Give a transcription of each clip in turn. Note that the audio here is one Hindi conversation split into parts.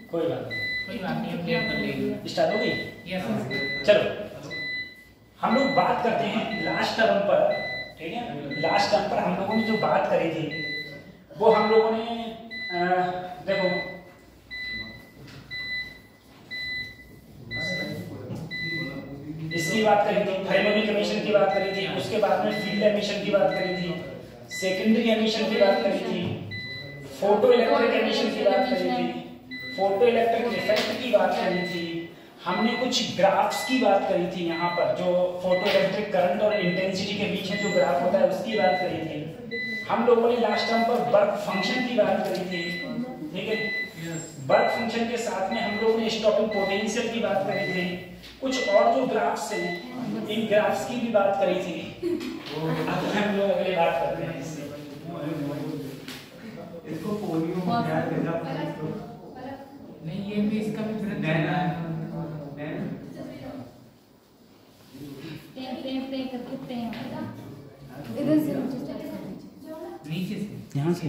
कोई बात नहीं, अपडेट कर लेंगे। स्टार्ट हो गई? यस। चलो हम लोग बात करते हैं लास्ट टर्म पर, ठीक है। लास्ट टर्म पर हम लोगों ने जो बात करी थी वो हम लोगों ने देखो इसकी बात करी थी, थर्मोनिक एमिशन की बात करी थी, उसके बाद में फील्ड एमिशन की बात करी थी, सेकेंडरी एमिशन की बात करी थी, फोटो इलेक्ट्रिक एमिशन की बात करी थी, फोटो इलेक्ट्रिक इफेक्ट की बात करी थी, हमने कुछ ग्राफ्स की बात करी थी, यहाँ पर जो फोटो इलेक्ट्रिक करंट और इंटेंसिटी के बीच में जो ग्राफ होता है उसकी बात करी थी। हम लोगों ने लास्ट टाइम पर वर्क फंक्शन की बात करी थी, ठीक है। वर्क फंक्शन के साथ में हम लोगों ने स्टॉपिंग पोटेंशियल की बात करी थी, कुछ और जो ग्राफ्स हैं इन ग्राफ्स की भी बात करी थी। अब हम लोग अगले बात करते हैं इससे। इसको पोलियो में क्या देना नहीं, ये भी इसका भी इधर से नीचे से, यहाँ से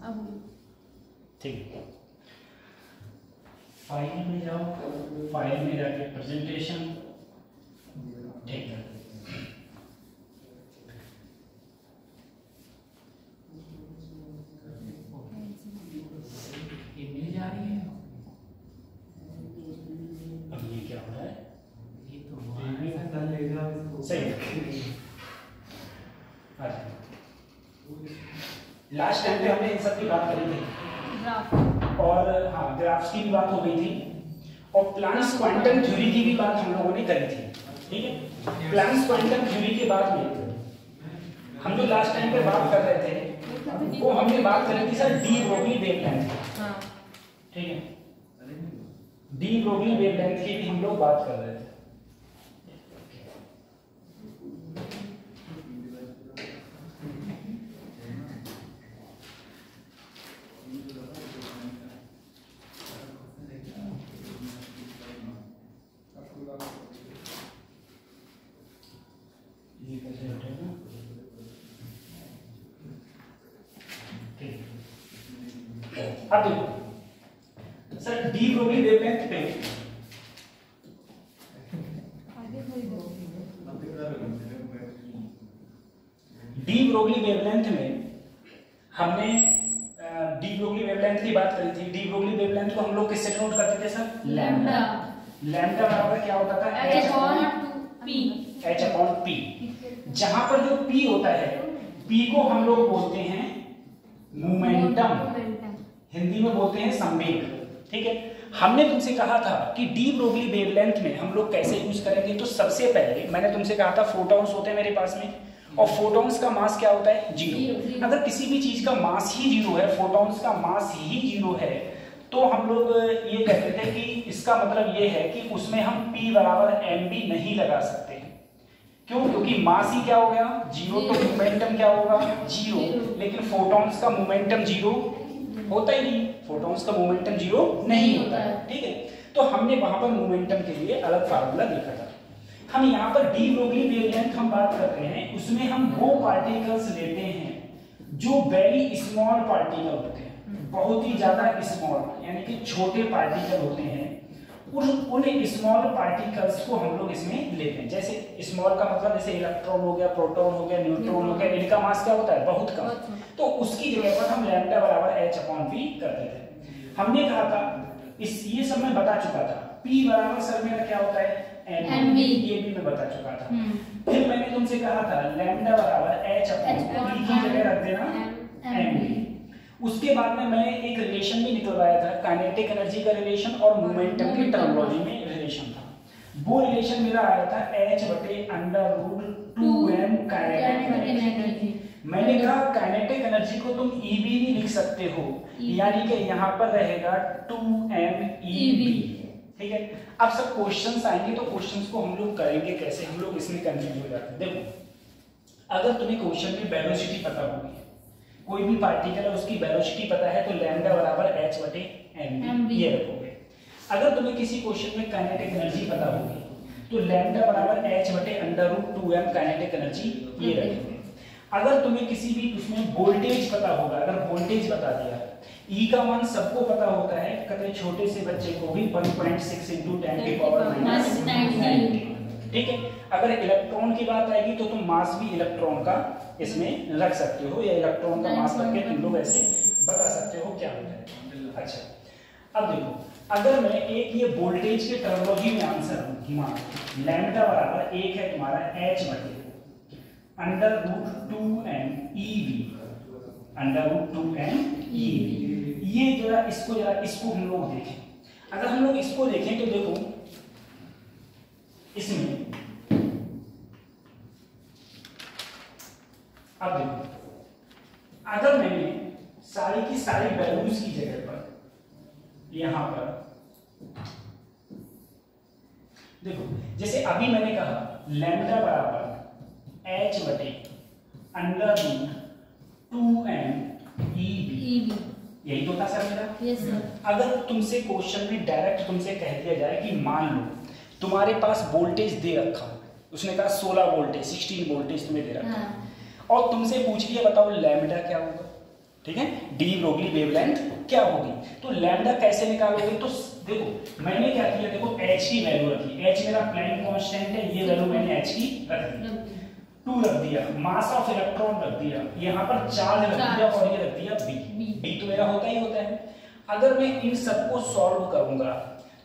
अब ठीक। फाइल में जाओ, फाइल में जाके प्रेजेंटेशन, ठीक है। ये मिल जा रही है। अब ये क्या हो रहा है? ये तो सही। लास्ट टाइम पे हमने इन सब की बात करी थी और हाँ ग्राफ्स की भी बात हो गई थी और प्लांक्स क्वांटम थ्योरी की भी बात हम लोगों ने करी थी, ठीक है। प्लांक्स क्वांटम थ्योरी के बाद में हम जो लास्ट टाइम पे बात कर रहे थे वो हमने बात करी थी सर डी ब्रोगली वेवलेंथ, ठीक है। डी ब्रोगली वेवलेंथ की भी हम लोग बात कर रहे थे। अब देखो सर डी ब्रोगली वेवलेंथ पे डी ब्रोगली वेवलेंथ में हमने डी ब्रोगली वेवलेंथ की बात करी थी। डी ब्रोगली वेवलेंथ को हम लोग किससे डिनोट करते थे सर? लैम्डा। लैम्डा बराबर क्या होता था? h upon p। h upon p। जहां पर जो p होता है p को हम लोग बोलते हैं मोमेंटम, हिंदी में बोलते हैं संवेग, ठीक है। हमने तुमसे कहा था कि डी ब्रोगली वेवलेंथ में हम लोग कैसे यूज करेंगे। तो सबसे पहले मैंने तुमसे कहा था फोटॉन्स होते हैं मेरे पास में और फोटॉन्स का मास क्या होता है? जीरो। अगर किसी भी चीज का मास ही जीरो है, फोटॉन्स का मास ही जीरो है, तो हम लोग ये कहते थे कि इसका मतलब ये है कि उसमें हम p बराबर mv नहीं लगा सकते। क्यों? क्योंकि मास ही क्या हो गया? जीरो। तो मोमेंटम क्या होगा? जीरो। लेकिन फोटॉन्स का मोमेंटम जीरो होता ही नहीं, फोटॉन्स का मोमेंटम जीरो नहीं होता है, ठीक है। तो हमने वहां पर मोमेंटम के लिए अलग फार्मूला लिखा था। हम यहाँ पर डी ब्रोगली वेवलेंथ हम बात कर रहे हैं, उसमें हम वो पार्टिकल्स लेते हैं जो वेरी स्मॉल पार्टिकल होते हैं, बहुत ही ज्यादा स्मॉल, यानी कि छोटे पार्टिकल होते हैं। उन स्मॉल पार्टिकल्स को हम लोग इसमें लेते हैं। जैसे स्मॉल का मतलब जैसे इलेक्ट्रॉन हो गया, प्रोटॉन हो गया, न्यूट्रॉन हो गया, इनका मास क्या होता है? बहुत कम। तो उसकी जगह पर हम लैम्डा बराबर h अपॉन p करते थे। हमने कहा था ये सब मैं बता चुका था। p बराबर सर मेरा क्या होता है? mv, ये भी मैं बता चुका था। फिर मैंने तुमसे कहा था लैम्डा बराबर h अपॉन p की जगह रख देना mv। उसके बाद में मैंने एक रिलेशन भी निकलवाया था, काइनेटिक एनर्जी का रिलेशन और मोमेंटम की टर्मिनोलॉजी में रिलेशन था। वो रिलेशन मेरा आया था h बटे under root 2m kinetic energy. मैंने कहा काइनेटिक एनर्जी को तुम EV भी लिख सकते हो, यानी कि यहाँ पर रहेगा 2mEV, ठीक है। अब सब क्वेश्चंस आएंगे तो क्वेश्चंस को हम लोग करेंगे कैसे, हम लोग इसमें कंफ्यूज हो जाते हैं। देखो अगर तुम्हें क्वेश्चन में वेलोसिटी पता होगी, कोई भी पार्टिकल है उसकी वेलोसिटी पता है, तो लैम्डा बराबर h बटे mv ये रखोगे। अगर तुम्हें किसी क्वेश्चन में काइनेटिक एनर्जी पता होगी तो लैम्डा बराबर h बटे under root 2m kinetic energy ये रखेंगे। अगर तुम्हें किसी भी उसमें वोल्टेज पता होगा, अगर वोल्टेज बता दिया, ई का मान सबको पता होता है, कहते हैं छोटे से बच्चे को भी 1.6 × 10⁻⁹ ठीक है। अगर इलेक्ट्रॉन की बात आएगी तो तुम मास भी इलेक्ट्रॉन का इसमें रख सकते हो, या इलेक्ट्रॉन का मास करके तुम लोग ऐसे बता सकते हो क्या होता है। अच्छा अब देखो, अगर मैं एक ये वोल्टेज के टर्मिनोलॉजी में आंसर मान लैम्डा बराबर एक है तुम्हारा h बटे √2m EV, √2m EV। ये जरा इसको हम लोग देखें, अगर हम लोग इसको देखें तो देखो इसमें अब देखो, अगर मैंने सारी की सारी वैल्यूज की जगह पर यहां पर देखो, जैसे अभी मैंने कहा लैम्डा बराबर h बटे √2m EV, यही तो था सर मेरा। Yes sir. अगर तुमसे क्वेश्चन में डायरेक्ट तुमसे कह दिया जाए कि मान लो तुम्हारे पास वोल्टेज दे रखा हो, उसने कहा 16 वोल्टेज 16 वोल्टेज तुम्हें दे रखा है, और तुमसे पूछ लिया बताओ लैम्डा क्या होगा, ठीक है, डी ब्रोगली वेवलेंथ क्या होगी, तो लैम्डा कैसे निकालोगे। तो देखो मैंने क्या किया, देखो h की वैल्यू रखी, h मेरा प्लैंक कांस्टेंट है, ये वैल्यू मैंने h की रख दी, 2 रख दिया, मास ऑफ इलेक्ट्रॉन रख दिया, यहाँ पर चार्ज रख दिया, और ये रख दिया b तो मेरा होता ही होता है। अगर मैं इन सबको सॉल्व करूंगा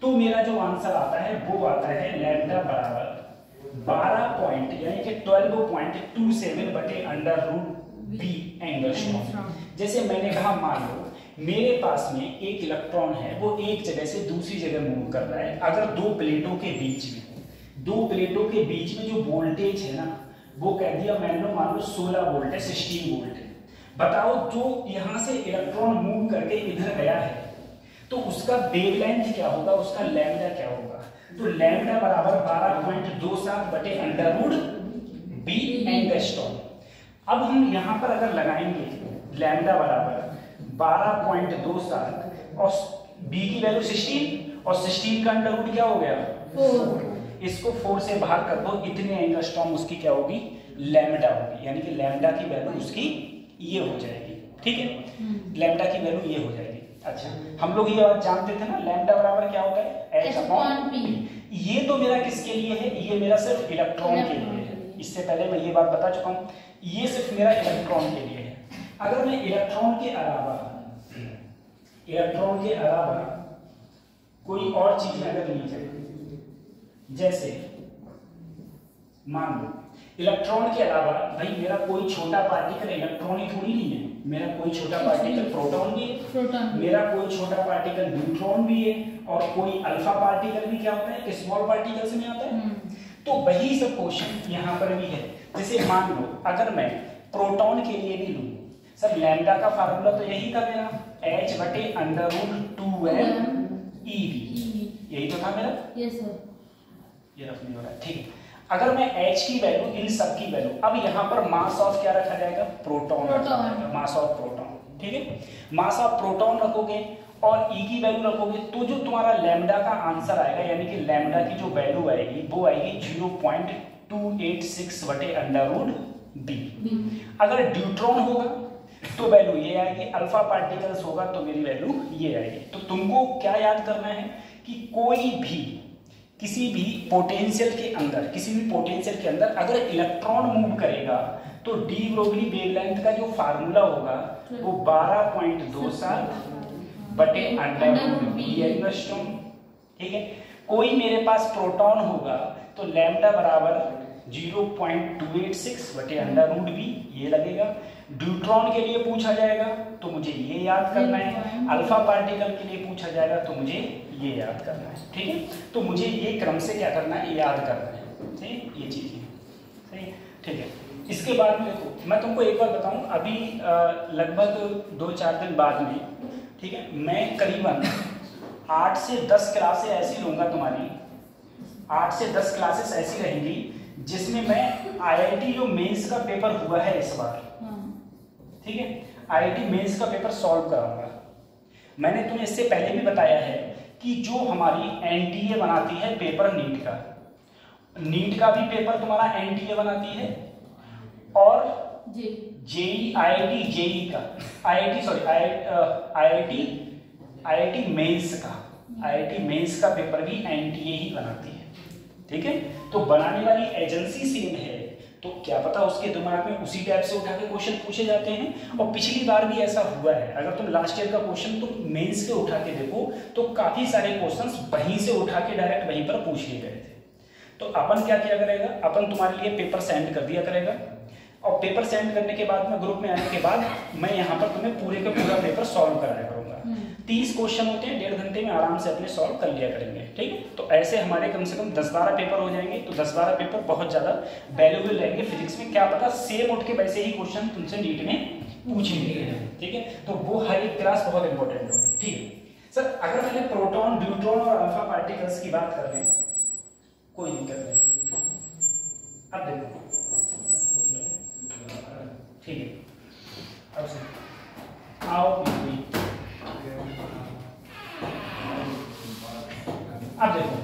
तो मेरा जो आंसर आता है वो आता है लैम्डा बराबर 12 यानी कि 12.27 बटे √b एंगस्ट्रॉम। जैसे मैंने कहा मान लो मेरे पास में एक इलेक्ट्रॉन है, वो एक जगह से दूसरी जगह मूव कर रहा है, अगर दो प्लेटों के बीच में जो वोल्टेज है ना, वो कह दिया मैंने मान लो 16 वोल्ट है, 16 वोल्ट है, बताओ जो यहां से इलेक्ट्रॉन मूव करके इधर गया है तो उसका वेवलेंथ क्या होगा, उसका लैम्डा क्या होगा। तो लैम्डा बराबर 12.27 बटे √b एंगस्ट्रॉम। अब हम यहां पर अगर लगाएंगे लैम्डा बराबर 12.27 और b की वैल्यू 16 और 16 का अंडर रूट क्या हो गया 4, इसको 4 से बाहर कर दो, इतने एंगस्ट्रॉम उसकी क्या होगी लैम्डा होगी, यानी कि लैम्डा की वैल्यू उसकी ये हो जाएगी, ठीक है, लैम्डा की वैल्यू ये हो जाएगी। अच्छा हम लोग ये बात जानते थे ना लैम्डा बराबर क्या होता है h/p। ये तो मेरा किसके लिए है, ये मेरा सिर्फ इलेक्ट्रॉन के लिए है, इससे पहले मैं ये बात बता चुका हूं, ये सिर्फ मेरा इलेक्ट्रॉन के लिए है। अगर मैं इलेक्ट्रॉन के अलावा कोई और चीज अगर ली जाए, जैसे मान लो इलेक्ट्रॉन के अलावा भाई मेरा कोई छोटा पार्टिकल इलेक्ट्रॉन ही थोड़ी नहीं है, मेरा कोई छोटा पार्टिकल प्रोटॉन भी है, मेरा कोई छोटा पार्टिकल न्यूट्रॉन भी है, और कोई अल्फा पार्टिकल भी क्या होता है स्मॉल पार्टिकल्स में आता है। तो वही सब क्वेश्चन यहाँ पर भी है। जैसे मान लो अगर मैं प्रोटॉन के लिए भी लूं, सर लैम्डा का फार्मूला तो यही था मेरा h बटे √2m EV, यही तो था मेरा। Yes sir. ये रखने हो रहा है, ठीक है। अगर मैं h की वैल्यू इन सब की वैल्यू, अब यहाँ पर मास ऑफ क्या रखा जाएगा प्रोटॉन रखा जाएगा, मास ऑफ प्रोटॉन, ठीक है, मास ऑफ प्रोटॉन रखोगे और e की वैल्यू रखोगे तो जो तुम्हारा लैम्डा का आंसर आएगा, यानी कि लैम्डा की जो वैल्यू आएगी वो आएगी 0.286 बटे √b। अगर ड्यूट्रॉन होगा तो वैल्यू ये आएगी, अल्फा पार्टिकल्स होगा तो मेरी वैल्यू ये आएगी। तो तुमको क्या याद करना है कि कोई भी किसी भी पोटेंशियल के अंदर अगर इलेक्ट्रॉन मूव करेगा तो डी ब्रोगली वेवलेंथ का जो फार्मूला होगा वो 12.27 बटे √b एंगस्ट्रॉम, ठीक है। कोई मेरे पास प्रोटॉन होगा तो लैम्डा बराबर 0.286 बटे √b ये लगेगा। ड्यूट्रॉन के लिए पूछा जाएगा तो मुझे ये याद करना है, अल्फा पार्टिकल के लिए पूछा जाएगा तो मुझे ये याद करना है, ठीक है। तो मुझे ये क्रम से क्या करना है याद करना है, ठीक, ये चीजें सही, ठीक है। इसके बाद में देखो मैं तुमको एक बार बताऊं, अभी लगभग 2-4 दिन बाद में, ठीक है, मैं करीबन 8 से 10 क्लासें ऐसी लूंगा तुम्हारी, 8 से 10 क्लासेस ऐसी रहेंगी जिसमें मैं IIT जो मेंस का पेपर हुआ है इस बार, ठीक है, IIT मेंस का पेपर सॉल्व कराऊंगा। मैंने तुम्हें इससे पहले भी बताया है कि जो हमारी NTA बनाती है पेपर नीट का भी पेपर तुम्हारा NTA बनाती है, और जे जेई आईआईटी जेई का आईआईटी सॉरी आईआईटी मेंस का आईआईटी मेंस का पेपर भी एनटीए ही बनाती है, ठीक है। तो बनाने वाली एजेंसी सेम है, तो क्या पता उसके दिमाग में उसी टाइप से उठा के क्वेश्चन पूछे जाते हैं। और पिछली बार भी ऐसा हुआ है, अगर तुम लास्ट ईयर का क्वेश्चन तुम मेंस के उठा के देखो तो काफी सारे क्वेश्चंस वहीं से उठा के डायरेक्ट वहीं पर पूछ लिए गए थे। तो अपन क्या किया करेगा, अपन तुम्हारे लिए पेपर सेंड कर दिया करेगा, और पेपर सेंड करने के बाद में ग्रुप में आने के बाद मैं यहाँ पर तुम्हें पूरे का पूरा पेपर सॉल्व कराया करूँगा। 30 क्वेश्चन होते हैं, 1.5 घंटे में आराम से अपने सॉल्व कर लिया करेंगे, ठीक है। तो ऐसे हमारे कम से कम 10-12 पेपर हो जाएंगे, तो 10-12 पेपर बहुत ज़्यादा वैल्यूबल रहेंगे। फिजिक्स में क्या पता सेम उठ के वैसे ही क्वेश्चन तुमसे नीट में पूछेंगे, ठीक है। तो वो हर एक क्लास बहुत इंपॉर्टेंट होगी, ठीक है। सर अगर पहले प्रोटॉन, न्यूट्रॉन और अल्फा पार्टिकल्स की बात कर लें, कोई दिक्कत नहीं। अब देखो, ठीक है, अब से आओ अब देखो,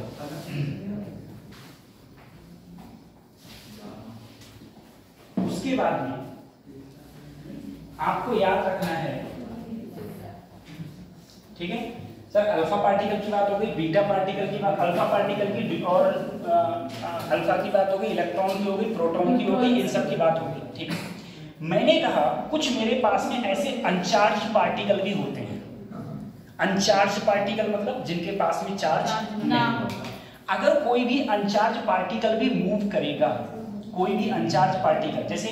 उसके बाद में आपको याद रखना है, ठीक है सर। अल्फा पार्टिकल की बात हो गई, बीटा पार्टिकल की बात, अल्फा पार्टिकल की और अल्फा की बात हो गई, इलेक्ट्रॉन की हो गई, प्रोटॉन की हो गई, इन सब की बात हो गई, ठीक है। मैंने कहा कुछ मेरे पास में ऐसे अनचार्ज पार्टिकल भी होते हैं। अनचार्ज पार्टिकल मतलब जिनके पास में चार्ज नहीं होगा। अगर कोई भी अनचार्ज पार्टिकल भी मूव करेगा, कोई भी अनचार्ज पार्टिकल, जैसे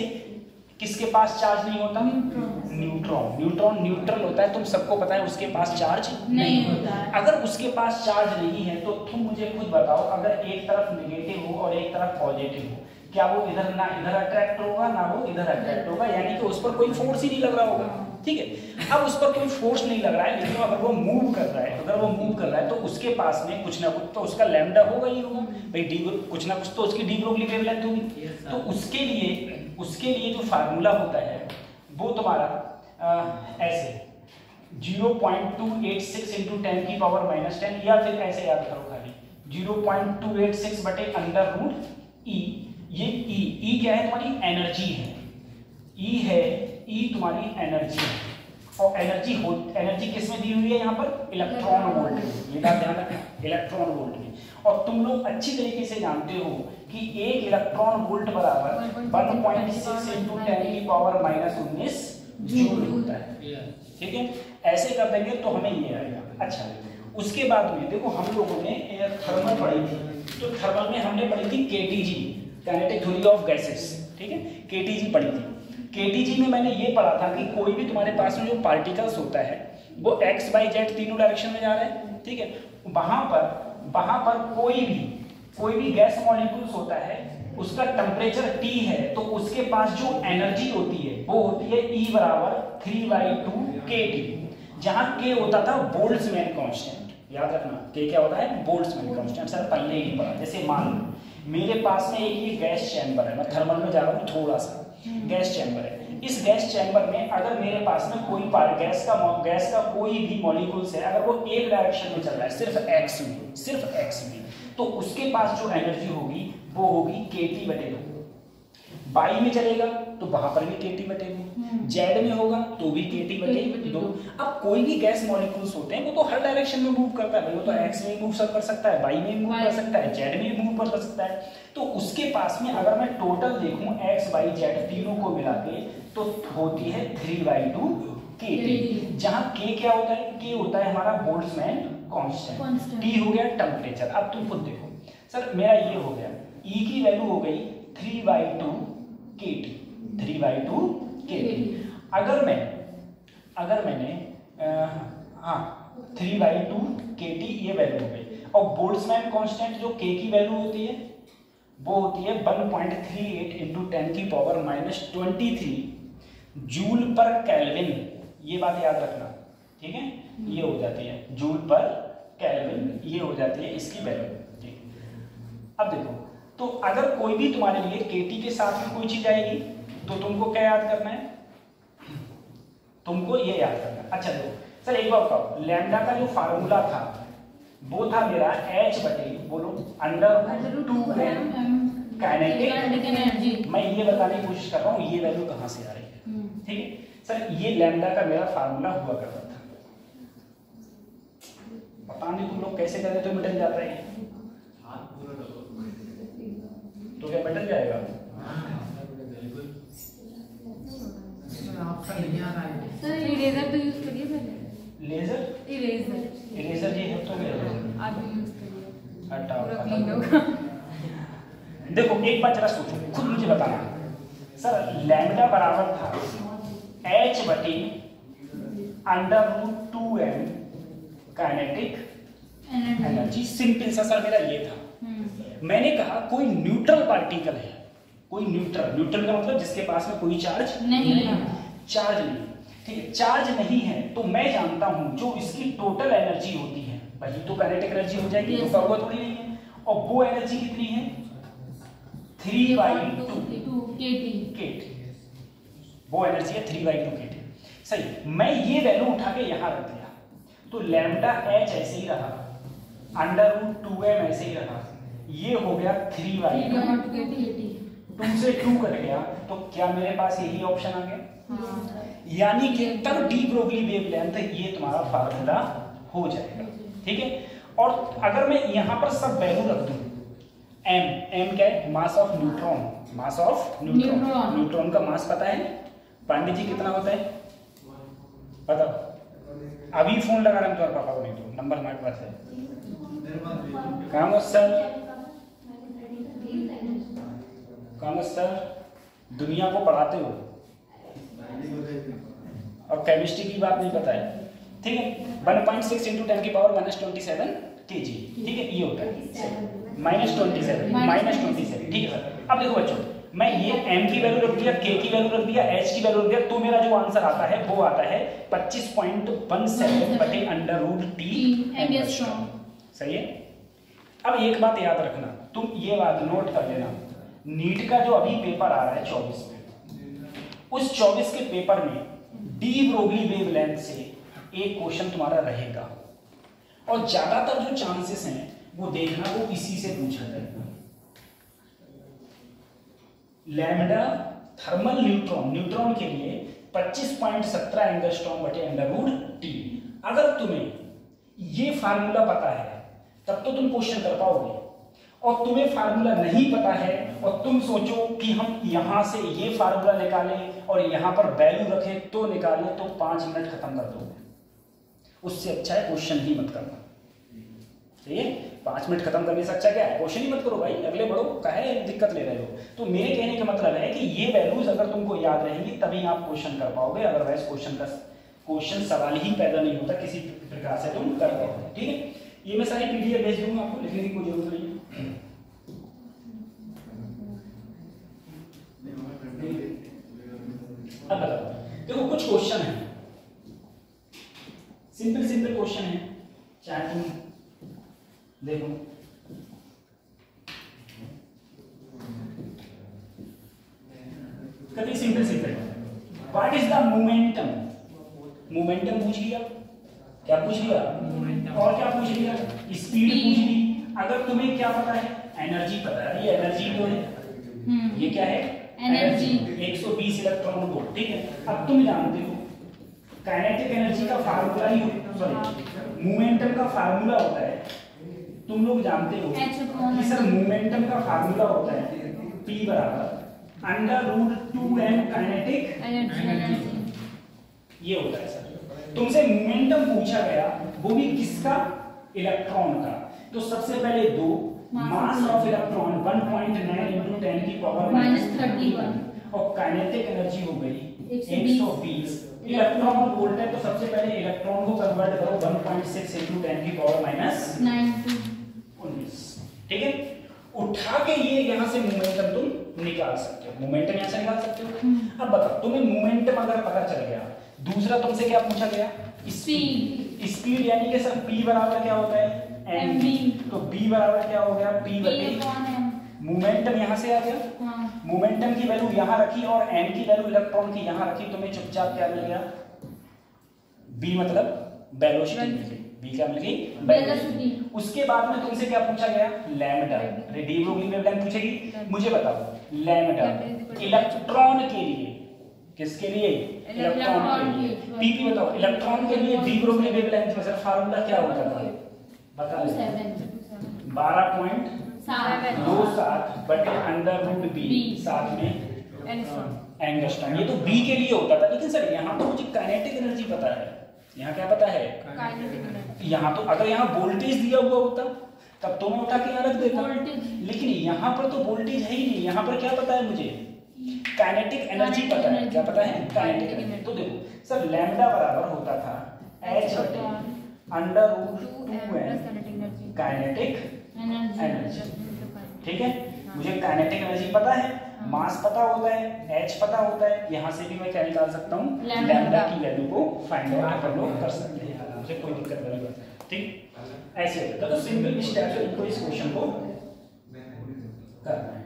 किसके पास चार्ज नहीं होता, न्यूट्रॉन। न्यूट्रॉन न्यूट्रल होता है, तुम सबको पता है उसके पास चार्ज नहीं होता है। अगर उसके पास चार्ज नहीं है तो तुम मुझे खुद बताओ, अगर एक तरफ नेगेटिव हो और एक तरफ पॉजिटिव हो, क्या वो इधर ना इधर अट्रैक्ट होगा ना वो इधर अट्रैक्ट होगा, यानी कि उस पर कोई फोर्स ही नहीं लग रहा होगा, ठीक है। अब उस पर कोई फोर्स नहीं लग रहा है, लेकिन अगर वो मूव कर रहा है, अगर वो मूव कर रहा है तो उसके पास में कुछ ना कुछ तो उसका लैम्डा होगा ही होगा भाई, डी कुछ ना कुछ तो उसकी डी ब्रोगली वेवलेंथ होगी। तो उसके लिए जो फार्मूला होता है वो तुम्हारा ऐसे 0.286 × 10⁻⁻10, या फिर ऐसे याद करो खाली 0.286 बटे √E। ये E क्या है, तुम्हारी एनर्जी है, E है, E तुम्हारी एनर्जी है। और एनर्जी किस में दी हुई है यहाँ पर, इलेक्ट्रॉन वोल्ट में, ये बात ध्यान रखना, इलेक्ट्रॉन वोल्ट में। और तुम लोग अच्छी तरीके से जानते हो कि 1 इलेक्ट्रॉन वोल्ट बराबर 1.6 × 10⁻⁻19 जूल होता है, ठीक है। ऐसे कर देंगे तो हमें ये आएगा। अच्छा, उसके बाद में देखो हम लोगों ने थर्मल पढ़ी थी, तो थर्मल में हमने पढ़ी थी KTG, kinetic theory of gases, ठीक है, केटीजी पढ़ी थी। केटीजी में मैंने ये पढ़ा था कि कोई भी तुम्हारे पास में जो पार्टिकल्स होता है वो x, y, z तीनों डायरेक्शन में जा रहा है, ठीक है। वहां पर कोई भी गैस मॉलिक्यूल्स होता है, उसका टेम्परेचर T है, तो उसके पास जो एनर्जी होती है वो होती है E बराबर 3/2 kT, जहां K होता था बोल्ट्जमैन कांस्टेंट। याद रखना K क्या होता है, बोल्ट्जमैन कांस्टेंट, सर पहले ही पढ़ा। जैसे मान लो मेरे पास में एक ये गैस चैम्बर है, मैं थर्मल में जा रहा हूँ, थोड़ा सा गैस चैम्बर है। इस गैस चैम्बर में अगर मेरे पास में कोई गैस का कोई भी मॉलिक्यूल्स है, अगर वो एक डायरेक्शन में चल रहा है सिर्फ x में, तो उसके पास जो एनर्जी होगी वो होगी kT/2। बाई में चलेगा तो वहां पर भी kT/2, जेड में होगा तो भी kT/2। अब कोई भी गैस मॉलिक्यूल्स होते हैं वो तो हर डायरेक्शन में मूव करता है भाई, वो तो x में मूव कर सकता है, बाई में मूव कर सकता है, जेड में मूव कर सकता है। तो उसके पास में अगर मैं टोटल देखूं x, y, z तीनों को मिला के तो होती है 3/2 kT, जहां k क्या होता है, k होता है हमारा बोल्ट्जमैन कांस्टेंट, t हो गया टेम्परेचर। अब तुम खुद देखो सर, मेरा ये हो गया E की वैल्यू हो गई 3/2 kT, 3/2 kT। अगर मैंने 3/2 kT ये वैल्यू हो गई, और बोल्ट्जमैन कांस्टेंट जो k की वैल्यू होती है वो होती है 1.38 × 10⁻23 जूल पर केल्विन। ये बात याद रखना, ठीक है, ये हो जाती है जूल पर केल्विन, ये हो जाती है इसकी वैल्यू, ठीक। अब देखो, तो अगर कोई भी तुम्हारे लिए kT के साथ में कोई चीज आएगी तो तुमको क्या याद करना है, तुमको ये याद करना है। अच्छा देखो सर, एक बार बताओ, लैम्डा का जो फार्मूला था वो था मेरा h बटे बोलो √2m काइनेटिक एनर्जी। मैं ये बताने की कोशिश कर रहा हूँ ये वैल्यू कहाँ से आ रही है। ठीक है सर, ये लैम्डा का मेरा फार्मूला हुआ करता था, पता नहीं तुम लोग कैसे करे तो मिटल जाता है, तो क्या मिटल जाएगा? आपका नहीं आ रहा है। सर इरेजर तो यूज करिए पहले। लेजर इरेजर इरेजर ये है तो आप यूज करिए, हटाओ पूरा खत्म क्लीन करो। होगा। देखो एक बात जरा सोचो, खुद मुझे बताना सर, लैम्डा बराबर था h बटी √2m काइनेटिक एनर्जी। सिंपल सा सर मेरा ये था। मैंने कहा कोई न्यूट्रल पार्टिकल है, कोई न्यूट्रल का मतलब जिसके पास में कोई चार्ज नहीं है। चार्ज नहीं, ठीक है, चार्ज नहीं है तो मैं जानता हूं जो इसकी टोटल एनर्जी होती है वही तो काइनेटिक एनर्जी हो जाएगी, Yes. तो हुआ थोड़ी नहीं है। और वो एनर्जी कितनी है? 3/2 kT, वो एनर्जी है 3/2 kT। सही, मैं ये वैल्यू उठा के यहां रख दिया तो लैम्डा h ऐसे ही रहा, √2m ऐसे ही रहा, ये हो गया 3/2। तुमसे 2 कट गया तो क्या मेरे पास यही ऑप्शन आ गया? यानी कि तब डी ब्रोगली वेवलेंथ ये तुम्हारा फार्मूला हो जाएगा। ठीक है, और अगर मैं यहां पर सब वैल्यू रख दूं, m क्या है? Mass of neutron, mass of neutron. Neutron का मास पता है पांडे जी कितना होता है? बताओ, अभी फोन लगा रहे हैं तुम्हारे पापा को, नहीं तो नंबर हमारे पास है। काम सर दुनिया को पढ़ाते हो और केमिस्ट्री की बात नहीं पता है, ठीक है। 1.6 × 10⁻⁻27 kg, ठीक है, ये होता है -27, ठीक है सर। अब देखो बच्चों, मैं ये m की वैल्यू रख दिया, k की वैल्यू रख दिया, h की वैल्यू रख दिया, तो मेरा जो आंसर आता है वो आता है 25.17 बटे √T एंगस्ट्रॉम। सही है। अब एक बात याद रखना, तुम ये बात नोट कर लेना, नीट का जो अभी पेपर आ रहा है 24 में, उस 24 के पेपर में डी ब्रोगली वेवलेंथ से एक क्वेश्चन तुम्हारा रहेगा और ज्यादातर जो चांसेस हैं वो देखना वो इसी से पूछा जाएगा। लैम्डा थर्मल न्यूट्रॉन के लिए 25.17 एंगस्ट्रॉम बटे √T। अगर तुम्हें ये फार्मूला पता है तब तो तुम क्वेश्चन कर पाओगे, और तुम्हें फार्मूला नहीं पता है और तुम सोचो कि हम यहां से ये फार्मूला निकालें और यहां पर वैल्यू रखें तो निकालें, तो 5 मिनट खत्म कर दोगे। उससे अच्छा है क्वेश्चन ही मत करना। सही है, 5 मिनट खत्म करने से अच्छा क्या है, क्वेश्चन ही मत करो भाई, अगले बढ़ो, काहे दिक्कत ले रहे हो। तो मेरे कहने का मतलब है कि ये वैल्यूज अगर तुमको याद रहेंगी तभी आप क्वेश्चन कर पाओगे, अदरवाइज क्वेश्चन सवाल ही पैदा नहीं होता, किसी प्रकार से तुम कर पाओगे। ठीक है, ये मैं सारी पीडीएफ भेज दूंगा आपको, लिखने की कोई जरूरत नहीं है। अब बताओ, देखो कुछ क्वेश्चन है, सिंपल क्वेश्चन है, चाहे तुम देखो। कभी simple what is the momentum पूछ लिया, क्या पूछ लिया, और क्या पूछ लिया, स्पीड पूछ ली। अगर तुम्हें क्या पता है, एनर्जी पता है, ये एनर्जी तो है, ये क्या है, एनर्जी 120 इलेक्ट्रॉन वोल्ट। ठीक है, अब तुम जानते हो काइनेटिक एनर्जी का फार्मूला ही, सॉरी मोमेंटम का फार्मूला होता है, तुम लोग जानते हो कि सर मोमेंटम का फार्मूला होता है P बराबर √2m काइनेटिक एनर्जी, ये होता है सर। तुमसे मोमेंटम पूछा गया, वो भी किसका, इलेक्ट्रॉन का। तो सबसे पहले दो मास ऑफ इलेक्ट्रॉन 1.9 × 10⁻31 और काइनेटिक एनर्जी हो गई 120 इलेक्ट्रॉन वोल्ट है। तो सबसे पहले इलेक्ट्रॉन को कन्वर्ट करो 1.6 × 10⁻19। ठीक है, उठा के ये यहां से मोमेंटम तुम निकाल सकते हो, मोमेंटम यहां से निकाल सकते हो। अब बताओ, तुम्हें मोमेंटम अगर पता चल गया, दूसरा तुमसे क्या पूछा गया, स्पीड, यानी कि सर P बराबर क्या होता है, mv, तो B बराबर क्या हो गया, P बटे मोमेंटम यहां से आ गया, मोमेंटम की वैल्यू यहां रखी और m की वैल्यू इलेक्ट्रॉन की यहां रखी, तुम्हें चुपचाप क्या मिल गया, B मतलब वेलोसिटी मिल गई। बी क्या मिल गई? वेलोसिटी। उसके बाद में तुमसे क्या पूछा गया? लैम्डा। डी ब्रोगली वेवलेंथ पूछेगी। मुझे बताओ लैम्डा इलेक्ट्रॉन के लिए, किसके लिए? इलेक्ट्रॉन के लिए। पीपी बताओ इलेक्ट्रॉन के लिए डी ब्रोगली वेवलेंथ में सर फार्मूला क्या होता था? बता दो। 12.27 बटे अंडर रूट बी साथ में एंगस्ट्रॉम। ये तो बी के लिए होता था, लेकिन सर यहाँ तो मुझे काइनेटिक एनर्जी पता है। यहाँ क्या पता है? यहाँ तो अगर यहाँ वोल्टेज दिया हुआ होता तब तो मैं उठा के यहाँ रख देता, लेकिन यहाँ पर तो वोल्टेज है ही नहीं। यहाँ पर क्या पता है मुझे? काइनेटिक एनर्जी पता है। क्या पता है? Kinetic energy. तो देखो सर लैम्डा बराबर होता था h बटे under root 2n kinetic energy. ठीक है, मुझे काइनेटिक एनर्जी पता है, मास पता होता है, h पता होता है। यहाँ से भी मैं क्या निकाल सकता हूँ? लैम्डा की वैल्यू को फाइंड आउट हम लोग कर सकते हैं, मुझे कोई दिक्कत नहीं है। ठीक, ऐसे होता है। तो सिंपल स्टेप से इनको इस क्वेश्चन को करना है।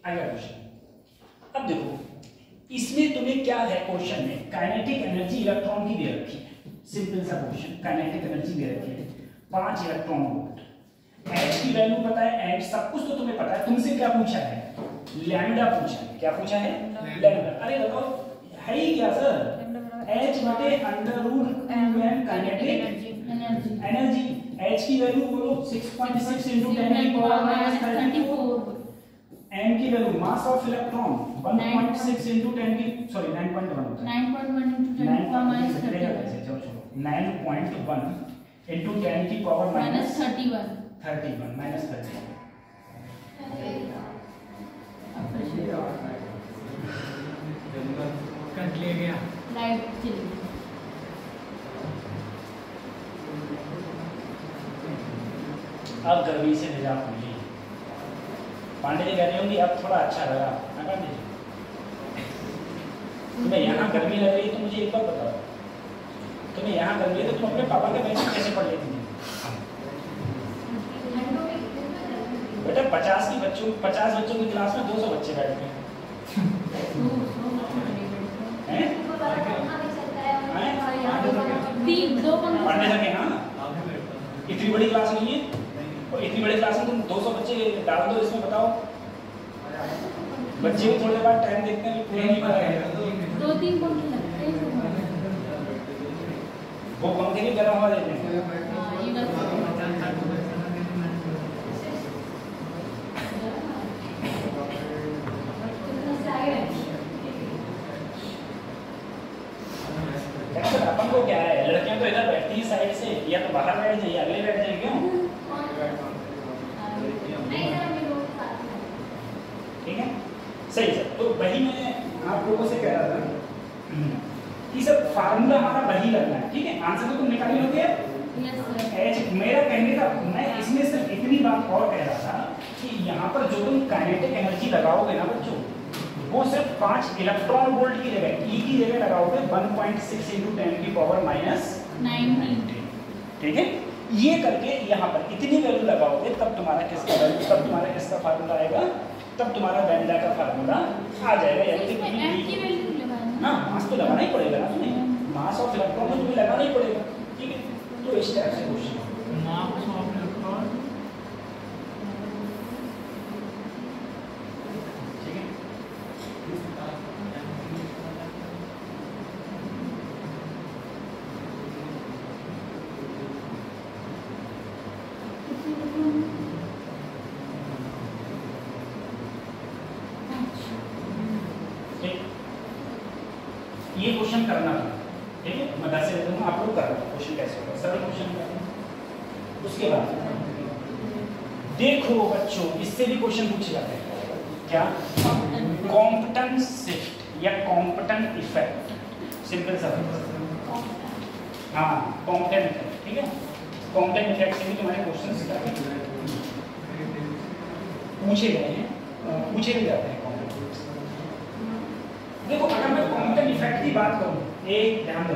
अगला क्वेश्चन। अब देखो इसमें तुम्हें क्या है क्वेश्चन में? काइनेटिक एनर्जी इलेक्ट्रॉन की दे रखी है। सिंपल सा क्वेश्चन, काइनेटिक एनर्जी दे रखी है 5 इलेक्ट्रॉन वोल्ट। h की वैल्यू पता है, h सब कुछ तो तुम्हें पता है। तुमसे क्या पूछा है? लैम्डा पूछा है। क्या पूछा है? लैम्डा। अरे बताओ है ही क्या सर? h बटे under root 2n kinetic energy. h की वैल्यू बोलो 6.6 into 10 की पावर माइनस 34। n की value mass of electron 1.6 into 10 की सॉरी 9.1 होता है। 9.1 into 10 की पावर माइनस 31 9.1 into 10 की पावर माइनस 31 माइनस 30। कट ले गया। लाइट चली गई। अब गर्मी से निजात मिली। पांडे जी कह रहे होंगे अब थोड़ा अच्छा लगा ना पांडे जी? तुम्हें यहाँ गर्मी लग रही है तो मुझे एक बात बताओ, तुम्हें यहाँ गर्मी है तो तुम अपने पापा के बैच में कैसे पढ़ लेती हैं? बेटा 50 बच्चों की क्लास में 200 बच्चे बैठते हैं। पढ़ने सके हाँ, इतनी बड़ी क्लास नहीं है और इतनी बड़ी क्लास में तुम 200 बच्चे डाल दो इसमें। बताओ बच्चे भी थोड़ी बार टाइम देखते हैं, पूरा नहीं पता है। 2-3 पंखे लगते हैं। वो पंखे भी गर्म हवा देते हैं। ये बात अपन को क्या है, लड़कियां तो इधर बैठती है साइड से, या तो बाहर बैठ जाइए, अगले बैठ जाइए। क्यों? ठीक है, सही सर। तो वही मैं आप लोगों से कह रहा था कि सर फार्मूला हमारा वही लगना है। ठीक है, आंसर तो तुम निकाल ही लोगे। एच मेरा कहने का, मैं इसमें सिर्फ इतनी बात और कह रहा था कि यहाँ पर जो तुम काइनेटिक एनर्जी लगाओगे ना बच्चों, वो सिर्फ 5 इलेक्ट्रॉन वोल्ट की जगह ई की जगह लगाओगे 1.6 into 10 की पावर माइनस 19। ठीक है, ये करके यहाँ पर इतनी वैल्यू लगाओगे तब तुम्हारा किसका वैल्यू, तब तुम्हारा किसका फार्मूला आएगा, तब तुम्हारा लैम्डा का फार्मूला आ जाएगा। यानी कि ना मास तो लगाना ही पड़ेगा ना तुम्हें, मास ऑफ इलेक्ट्रॉन तो तुम्हें लगाना ही पड़ेगा। ठीक है, तो इस टाइप से क्वेश्चन मास ऑफ इलेक्ट्रॉन। ठीक है, ये क्वेश्चन करना था। ठीक है, मैं 10 से देता हूँ, आप लोग करना क्वेश्चन कैसे होगा, सरल क्वेश्चन करना। उसके बाद देखो बच्चों, इससे भी क्वेश्चन पूछे जाते हैं। क्या? कॉम्पटन शिफ्ट या कॉम्पटन इफेक्ट। सिंपल सा, हाँ कॉम्पटन इफेक्ट। ठीक है, कॉम्पटन इफेक्ट से भी तुम्हारे क्वेश्चन पूछे गए हैं, पूछे भी जाते हैं। देखो अगर मैं कॉम्पटन इफेक्ट की बात करूं, एक ध्यान दो,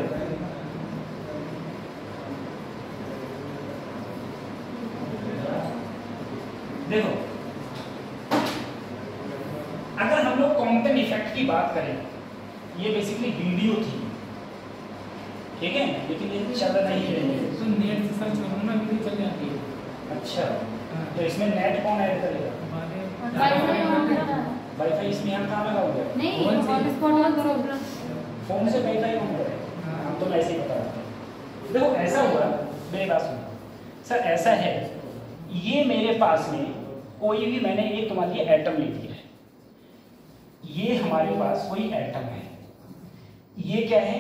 देखो की बात करें, ये बेसिकली वीडियो थी, ठीक है, लेकिन ये चल नहीं रही है। तो नेट से सर्च करो ना, वीडियो चल जाती है। अच्छा, तो इसमें नेट कौन ऐड करेगा? वाईफाई ऑन करना है। वाईफाई इसमें यहाँ कहाँ लगा हुआ है? नहीं, फोन से। हॉटस्पॉट ऑन करो। फोन से वाईफाई ऑन करें। हम तो ऐसे ही बता रहे हैं। देखो ऐसा हुआ, मेरी बात सुनो सर, ऐसा है, ये मेरे पास में कोई भी, मैंने एक तुम्हारे लिए एटम ले लिया है, ये हमारे पास कोई एटम है, ये क्या है?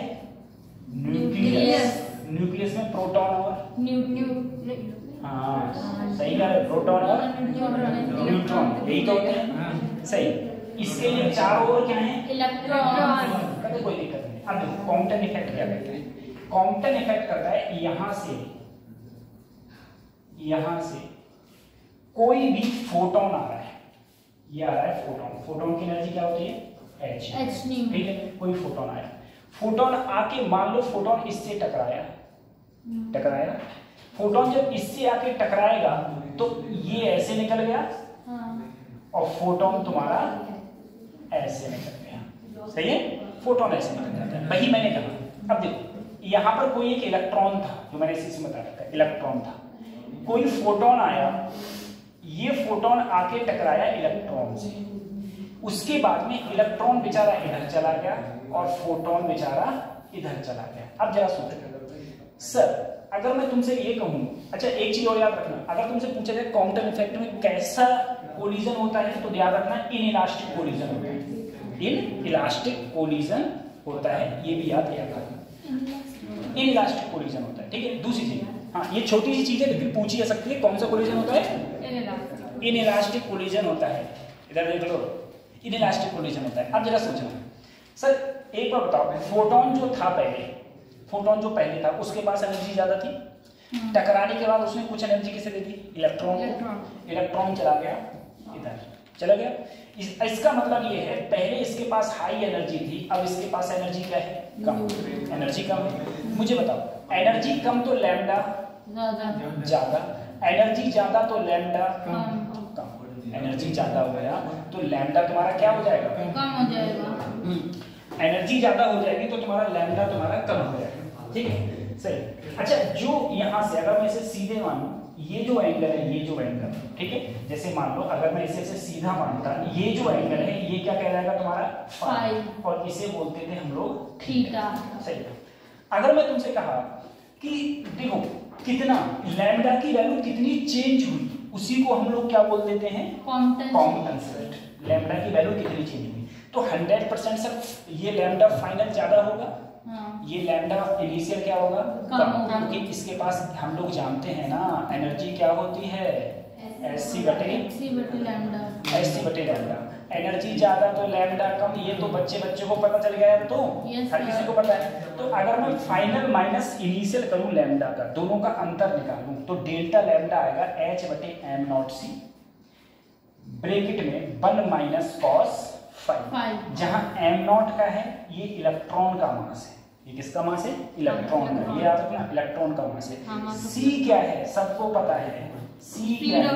न्यूक्लियस। न्यूक्लियस में प्रोटॉन और हाँ सही कह रहे, प्रोटॉन और न्यूट्रॉन, यही तो होते हैं। सही, इसके लिए चारों ओर क्या है? इलेक्ट्रॉन। तो कोई दिक्कत नहीं। अब देखो कॉम्पटन इफेक्ट क्या कहते हैं? कॉम्पटन इफेक्ट करता है यहां से कोई भी फोटोन आ रहा है, ये आ रहा है फोटोन। फोटोन की एनर्जी क्या होती है? h, ठीक है, कोई फोटोन आया, फोटोन आके मान लो फोटोन इससे टकराया, फोटोन जब इससे आके टकराएगा तो ये ऐसे निकल गया और फोटोन तुम्हारा ऐसे निकल गया, सही है, फोटोन ऐसे निकल जाता है। वही मैंने कहा। अब देखो यहाँ पर कोई एक इलेक्ट्रॉन था, जो मैंने इसी बता रखा है, इलेक्ट्रॉन था, कोई फोटोन आया, ये फोटोन आके टकराया इलेक्ट्रॉन से, उसके बाद में इलेक्ट्रॉन बेचारा इधर चला गया और फोटोन बेचारा इधर चला गया। अब जरा सोचो सर, अगर मैं तुमसे ये कहूं, अच्छा एक चीज और याद रखना, अगर तुमसे पूछा जाए कॉम्पटन इफेक्ट में कैसा कोलिजन होता है, तो याद रखना इनइलास्टिक कोलिजन होता है, इनइलास्टिक कोलिजन होता है, ये भी याद रखना, इनइलास्टिक कोलिजन होता है, ठीक है। दूसरी चीज, हाँ ये छोटी सी चीज है लेकिन पूछी जा सकती है, कौन सा कोलिजन होता है? इनइलास्टिक कोलिजन होता है। इधर देख लो, इनइलास्टिक कोलिजन होता है। अब जरा सोचना सर, एक बार बताओ, फोटोन जो था पहले, फोटोन जो पहले था उसके पास एनर्जी ज्यादा थी, टकराने के बाद उसने कुछ एनर्जी किसे दे दी? इलेक्ट्रॉन को। इलेक्ट्रॉन चला गया इधर, चला गया। इसका मतलब ये है पहले इसके पास हाई एनर्जी थी, अब इसके पास एनर्जी क्या है? कम, एनर्जी कम है। मुझे बताओ, एनर्जी कम तो लैम्डा ज्यादा, एनर्जी ज्यादा तो लैम्डा कम, एनर्जी ज्यादा हो गया तो लैम्डा तुम्हारा क्या हो जाएगा? कम हो जाएगा। एनर्जी ज्यादा हो जाएगी तो तुम्हारा लैम्डा तुम्हारा कम हो जाएगा, ठीक है, सही। अच्छा, जो यहाँ से अगर मैं इसे सीधे मानूं, ये जो एंगल है, ये जो एंगल, ठीक है, जैसे मान लो अगर मैं इसे सीधा मानता, ये जो एंगल है ये क्या कहलाएगा तुम्हारा? फाई, और इसे बोलते थे हम लोग थीटा, सही। अगर मैं तुमसे कहा कि देखो कितना लैम्डा की वैल्यू कितनी चेंज हुई, उसी को हम लोग क्या बोल देते हैं? Compton effect. लैम्डा की वैल्यू कितनी चेंज हुई, तो 100% सर ये लैम्डा फाइनल ज्यादा होगा, ये लैम्डा इनिशियल क्या होगा? कम होगा, क्योंकि इसके पास हम लोग जानते हैं ना एनर्जी क्या होती है? एससी बटे लैम्डा। एनर्जी ज्यादा तो लैम्डा कम, ये तो बच्चे को पता चल गया, तो हर किसी को पता है। तो अगर मैं फाइनल माइनस इनिशियल करूं लैम्डा का, दोनों का अंतर निकालूं, तो डेल्टा लैम्डा आएगा h बटे m नॉट c, ब्रैकेट में 1 माइनस कॉस 5, जहां m नॉट का है ये इलेक्ट्रॉन का मास है, ये किसका मास है? इलेक्ट्रॉन का, ये याद रखना इलेक्ट्रॉन का मास है। c क्या है? सबको पता है, c क्या है?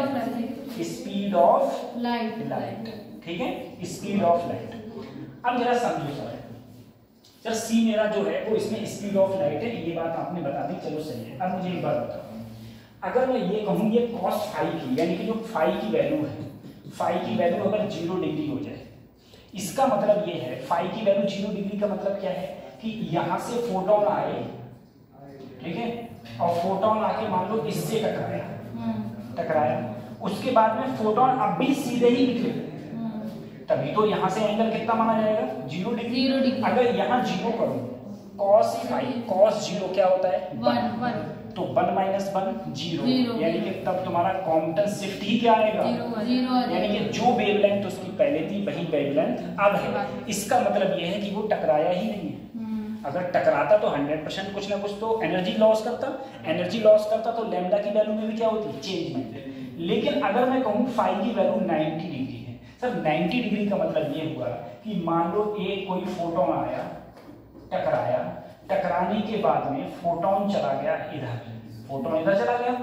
स्पीड ऑफ लाइट, ठीक है, स्पीड ऑफ लाइट। अब जरा समझो सर, c मेरा जो है वो इसमें स्पीड ऑफ लाइट है, ये बात आपने बता दी, चलो सही है। अब मुझे एक बात बताओ, अगर मैं ये कहूँ ये cos फाई की, यानी कि जो फाई की वैल्यू है, फाई की वैल्यू अगर 0 डिग्री हो जाए, इसका मतलब ये है, फाई की वैल्यू 0 डिग्री का मतलब क्या है कि यहां से फोटोन आए, ठीक है, और फोटोन आके मान लो इससे टकराया, उसके बाद में फोटोन अब भी सीधे ही निकले, तभी तो यहां से एंगल कितना माना जाएगा? 0 डिग्री। अगर यहां 0 करूं, cos फाई, cos 0 क्या होता है? 1, तो 1 माइनस 1 0, यानी कि तब तुम्हारा कॉम्पटन शिफ्ट ही क्या आएगा? 0, यानी कि जो वेवलेंथ उसकी पहले थी वही वेवलेंथ अब है। इसका मतलब यह है कि वो टकराया ही नहीं है। अगर टकराता तो 100% कुछ ना कुछ तो एनर्जी लॉस करता, तो लैम्डा की वैल्यू में भी क्या होती है? चेंजमेंट। लेकिन अगर मैं कहूँ फाई की वैल्यू 90 डिग्री है, सर 90 डिग्री का मतलब ये हुआ कि मान लो एक कोई फोटोन आया, टकराया, टकराने के बाद में फोटोन चला गया इधर, फोटोन इधर चला गया,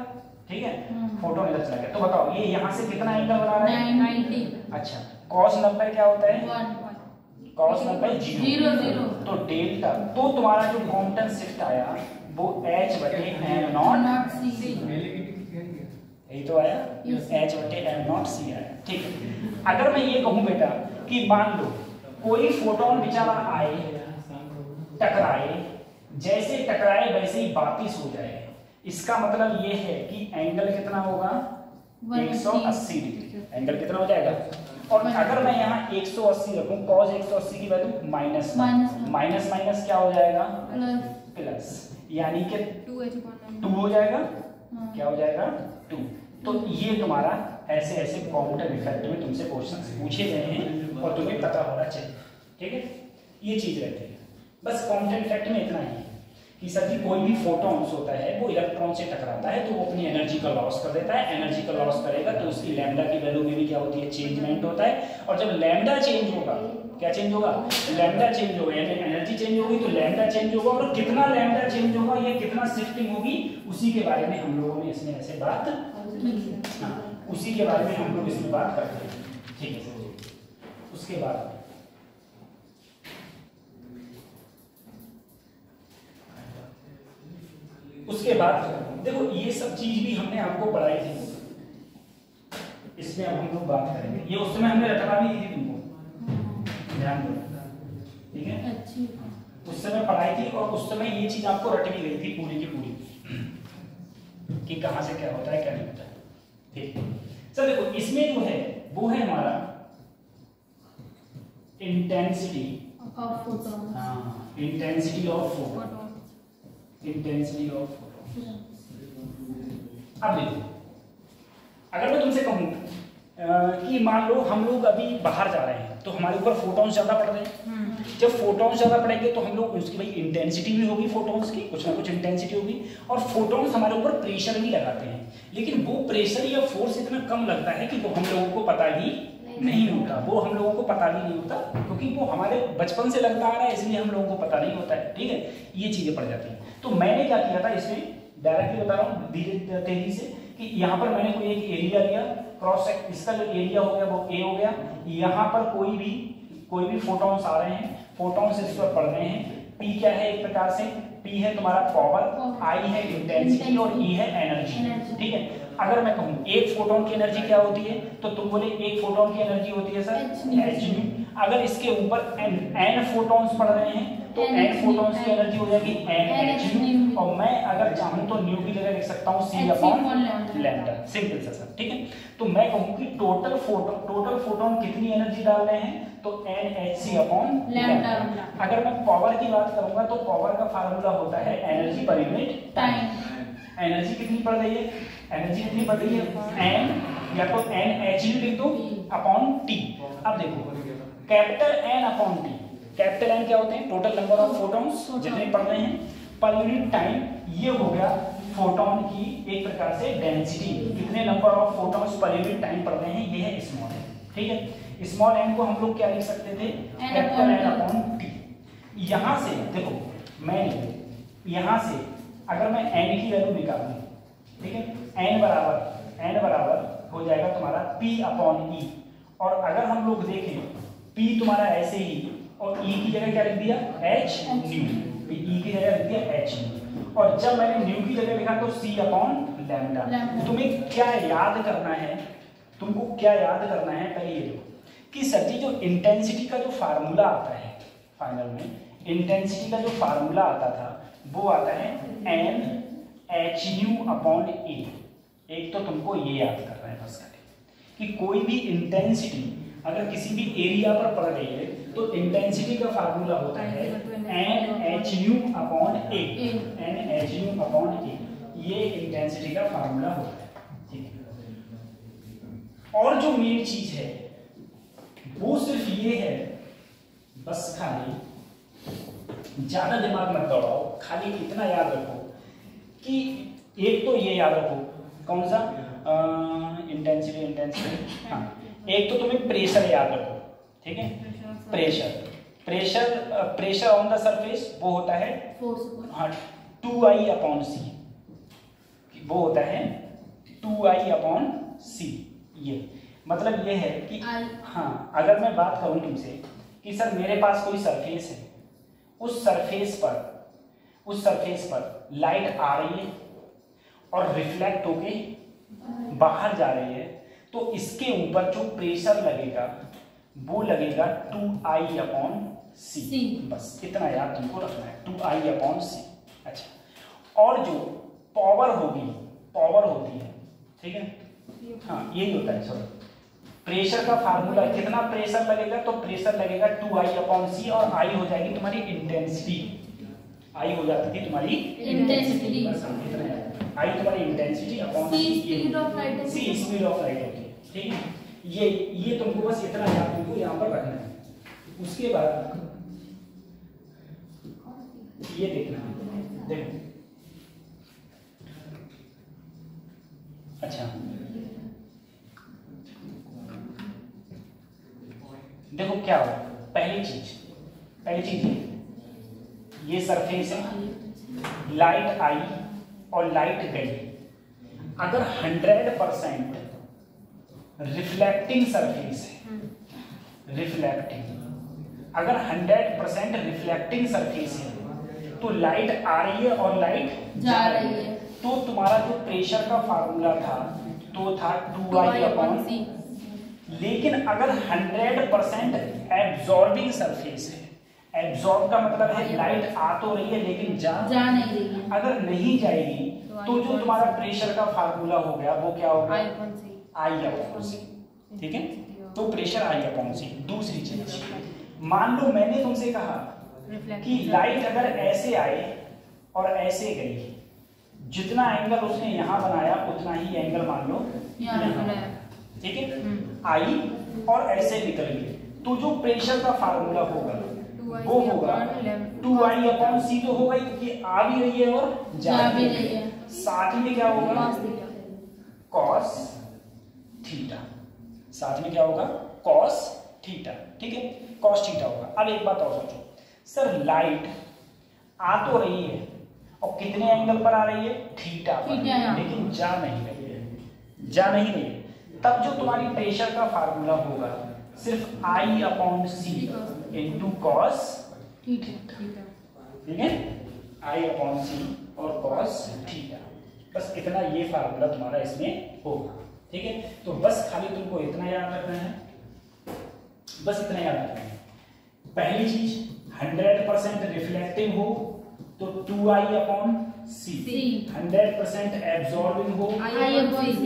ठीक है, फोटोन इधर चला गया, तो बताओ ये यहाँ से कितना एंगल बना रहा है? 90। अच्छा, cos 90 क्या होता है? क्रॉस वन बाई जीरो, तो डेल्टा, तो तुम्हारा जो कॉम्पटन शिफ्ट आया वो h बटे m नॉट c, यही तो आया, h बटे m नॉट c आया। ठीक है, अगर मैं ये कहूँ बेटा कि मान लो कोई फोटोन बेचारा आए, टकराए, जैसे टकराए वैसे ही वापिस हो जाए, इसका मतलब ये है कि एंगल कितना होगा 180 डिग्री, एंगल कितना हो जाएगा। और अगर मैं यहाँ 180 रखूं, cos 180 की वैल्यू माइनस माइनस क्या हो जाएगा प्लस, यानी कि 2 हो जाएगा, क्या हो जाएगा 2। तो ये तुम्हारा ऐसे ऐसे कॉम्पटन इफेक्ट में तुमसे क्वेश्चंस पूछे गए हैं और तुम्हें पता होना चाहिए। ठीक है, ये चीज रहती है। बस कॉम्पटन इफेक्ट में इतना ही है कि सर जी कोई भी फोटॉन्स होता है वो इलेक्ट्रॉन से टकराता है तो वो अपनी एनर्जी का लॉस कर देता है, एनर्जी का लॉस करेगा तो उसकी लैम्डा की वैल्यू में भी क्या होती है, चेंजमेंट होता है। और जब लैम्डा चेंज होगा, क्या चेंज होगा, लैम्डा चेंज होगा, यानी एनर्जी चेंज होगी तो लैम्डा चेंज होगा, और कितना लैम्डा चेंज होगा या कितना शिफ्टिंग होगी उसी के बारे में हम लोगों ने इसमें ऐसे बात, हाँ, उसी के बारे में हम लोग इसमें बात करते हैं। ठीक है, उसके बाद देखो ये सब चीज भी हमने आपको पढ़ाई थी, इसमें अब हम लोग बात करेंगे। ये उस समय हमने रटवा भी दी थी तुमको, ध्यान दो, ठीक है, उस समय पढ़ाई थी और उस समय ये चीज आपको रट भी गई थी पूरी की पूरी कि कहां से क्या होता है क्या नहीं होता है। ठीक सर, देखो इसमें जो है वो है हमारा इंटेंसिटी ऑफ फोटॉन, हाँ, intensity of photon, intensity of photon. अब देखो, अगर मैं तुमसे कहूं कि मान लो हम लोग अभी बाहर जा रहे हैं तो हमारे ऊपर फोटॉन्स ज्यादा पड़ रहे हैं, जब फोटॉन्स ज्यादा पड़ेंगे तो हम लोग उसकी भाई इंटेंसिटी भी होगी, फोटॉन्स की कुछ ना कुछ इंटेंसिटी होगी, और फोटॉन्स हमारे ऊपर प्रेशर भी लगाते हैं, लेकिन वो प्रेशर या फोर्स इतना कम लगता है कि वो हम लोगों को पता ही नहीं होता, वो हम लोगों को पता भी नहीं होता क्योंकि वो हमारे बचपन से लगता आ रहा है, इसलिए हम लोगों को पता नहीं होता है। ठीक है, ये चीजें पड़ जाती हैं। तो मैंने क्या किया था, इसमें डायरेक्टली बता रहा हूँ धीरे तेजी से, कि यहाँ पर मैंने कोई एक एरिया लिया, क्रॉस सेक्शन, इसका जो एरिया हो गया वो ए हो गया, यहाँ पर कोई भी फोटॉन्स आ रहे हैं, फोटॉन्स इस पर पड़ रहे हैं, पी क्या है, एक प्रकार से पी है तुम्हारा पावर, आई है इंटेंसिटी और ई है एनर्जी। ठीक है, अगर मैं कहूँ एक फोटोन की एनर्जी क्या होती है तो तुम बोले एक फोटोन की एनर्जी होती है सर h। अगर इसके ऊपर n फोटॉन्स पड़ रहे हैं तो n फोटॉन्स की एनर्जी हो जाएगी n h, और मैं अगर चाहूँ तो न्यू की जगह लिख सकता हूँ c अपॉन लैम्डा, सिंपल सा सर। ठीक है, तो मैं कहूँ कि टोटल फोटोन कितनी एनर्जी डाल रहे हैं तो NHC अपॉन लैम्डा। अगर मैं पावर की बात करूंगा तो पावर का फार्मूला होता है energy per unit time. Energy कितनी पड़ रही है, एनर्जी कितनी पड़ रही है n, या तो NHU लिख दो अपॉन t। अब देखो capital N upon t, capital N क्या होते हैं, टोटल नंबर ऑफ फोटॉन्स जितने पड़ रहे हैं पर यूनिट टाइम, ये हो गया फोटोन की एक प्रकार से डेंसिटी, कितने number of photons per unit time पड़ रहे हैं, ये है स्मॉल n। ठीक है, स्मॉल n को हम लोग क्या लिख सकते थे, कैपिटल N अपॉन t। यहां से देखो मैं यहां से अगर मैं n की वैल्यू निकालूं, ठीक है, n बराबर हो जाएगा तुम्हारा p अपॉन e, और अगर हम लोग देखें p तुम्हारा ऐसे ही और e की जगह क्या लिख दिया h न्यू, e की जगह लिख दिया h न्यू, और जब मैंने न्यू की जगह लिखा तो c अपॉन लैम्डा। तुम्हें क्या याद करना है, तुमको क्या याद करना है, पहले ये देखो कि सर जी जो इंटेंसिटी का जो फार्मूला आता है फाइनल में, इंटेंसिटी का जो फार्मूला आता था वो आता है NHU अपॉन A। एक तो तुमको ये याद करना है बस कि कोई भी इंटेंसिटी अगर किसी भी एरिया पर पड़ रही है तो इंटेंसिटी का फार्मूला होता है NHU upon A, NHU upon A, ये इंटेंसिटी का फार्मूला होता है। ठीक है, और जो मेन चीज है वो सिर्फ ये है, बस खाली ज्यादा दिमाग मत दौड़ाओ, खाली इतना याद रखो कि एक तो ये याद रखो कौन सा इंटेंसिटी, हाँ, एक तो तुम्हें प्रेशर याद रखो। ठीक है, प्रेशर ऑन द सरफेस वो होता है हाँ 2I अपॉन C, वो होता है 2I अपॉन C। ये मतलब ये है कि हाँ, अगर मैं बात करूं तुमसे कि सर मेरे पास कोई सरफेस है, उस सरफेस पर लाइट आ रही है और रिफ्लेक्ट होके बाहर जा रही है, तो इसके ऊपर जो प्रेशर लगेगा वो लगेगा 2I/c। बस इतना याद तुमको रखना है, 2I/c। अच्छा, और जो पावर होती है, ठीक है, हाँ यही होता है। सॉरी, प्रेशर का फार्मूला, कितना प्रेशर लगेगा, तो प्रेशर लगेगा 2I/c और I हो जाएगी तुम्हारी इंटेंसिटी। I हो जाती थी तुम्हारी इंटेंसिटी, बस इतना याद, I तुम्हारी intensity upon C C speed of light, C speed of light होती है, ठीक है। ये तुमको बस इतना याद तुमको यहाँ पर रखना है। उसके बाद ये देखना है, देखो अच्छा देखो क्या हो, पहली चीज ये सरफेस है, लाइट आई और लाइट गई। अगर 100% रिफ्लेक्टिंग सरफेस है, अगर 100% रिफ्लेक्टिंग सरफेस है तो लाइट आ रही है और लाइट जा रही है, तो तुम्हारा जो प्रेशर का फार्मूला था तो था 2I/c। लेकिन अगर 100% एब्जॉर्बिंग सरफेस है, एब्जॉर्ब का मतलब है लाइट आ तो रही है लेकिन जा नहीं रही है, अगर नहीं जाएगी तो जो तुम्हारा प्रेशर का फार्मूला हो गया वो क्या होगा, I/c, ठीक है। तो प्रेशर I/c। दूसरी चीज, मान लो मैंने तुमसे कहा कि लाइट अगर ऐसे आए और ऐसे गई, जितना एंगल उसने यहाँ बनाया उतना ही एंगल मान लो यहाँ, ठीक है। आई और ऐसे निकल गई, तो जो प्रेशर का फार्मूला होगा वो होगा 2I/c। तो होगा कि आ भी रही है और जा भी रही है, साथ में क्या होगा, cos थीटा, साथ में क्या होगा, cos थीटा, ठीक है, cos थीटा होगा। अब एक बात और सोचो, सर लाइट आ तो रही है और कितने एंगल पर आ रही है, थीटा पर, लेकिन जा नहीं रही है, तब जो तुम्हारी प्रेशर का फार्मूला होगा सिर्फ I/c इंटू cos थीटा, ठीक है, I/c और cos थीटा। बस इतना ये फार्मूला तुम्हारा इसमें होगा, ठीक है। तो बस खाली तुमको इतना याद रखना है, बस इतना याद रखना है। पहली चीज 100% रिफ्लेक्टिंग हो तो 2I/c, 100% एब्जॉर्बिंग हो I/c,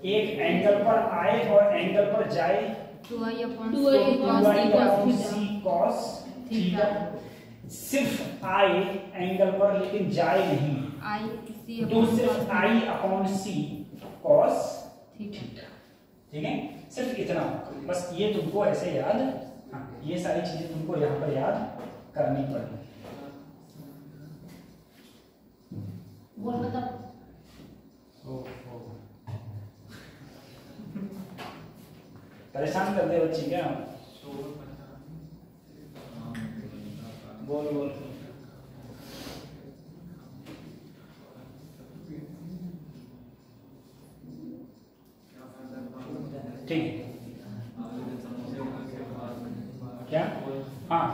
एक एंगल पर आए और एंगल पर जाए 2I/c cos थीटा। सिर्फ आए एंगल पर लेकिन जाए नहीं, तो सिर्फ I/c cos थीटा, ठीक है। सिर्फ इतना, बस ये तुमको ऐसे याद, हाँ ये सारी चीजें तुमको यहाँ पर याद करनी पड़ेगी। परेशान कर दे बच्ची क्या, बोल ठीक है क्या, हाँ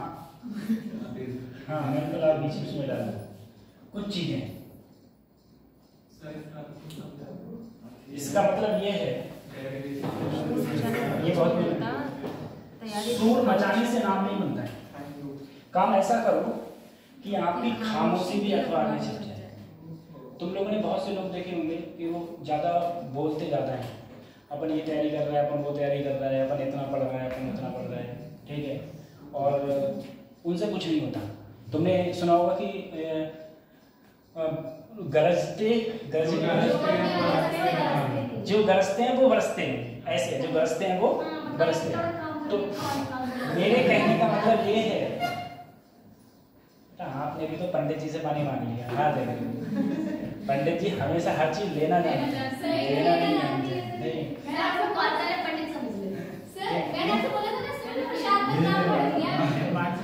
मैंने तो लाल बीच में डाला कुछ चीजें। इसका मतलब ये है, ये बहुत शोर मचाने से नाम नहीं बनता है। काम ऐसा करो कि आपकी खामोशी भी अखबार में छप जाए। तुम लोगों ने बहुत से लोग देखे होंगे कि वो ज़्यादा बोलते ज़्यादा हैं, अपन ये तैयारी कर रहा है, अपन वो तैयारी कर रहा है, अपन इतना पढ़ रहा है, अपन उतना पढ़ रहा है, ठीक है, और उनसे कुछ नहीं होता। तुमने सुना होगा कि जो गरजते हैं वो बरसते हैं, ऐसे जो गरजते हैं वो बरसते हैं। तो मेरे कहने का मतलब ये है, आपने भी तो पंडित जी से पानी मांग लिया। हाँ देखिए, पंडित जी हमेशा हर चीज लेना नहीं,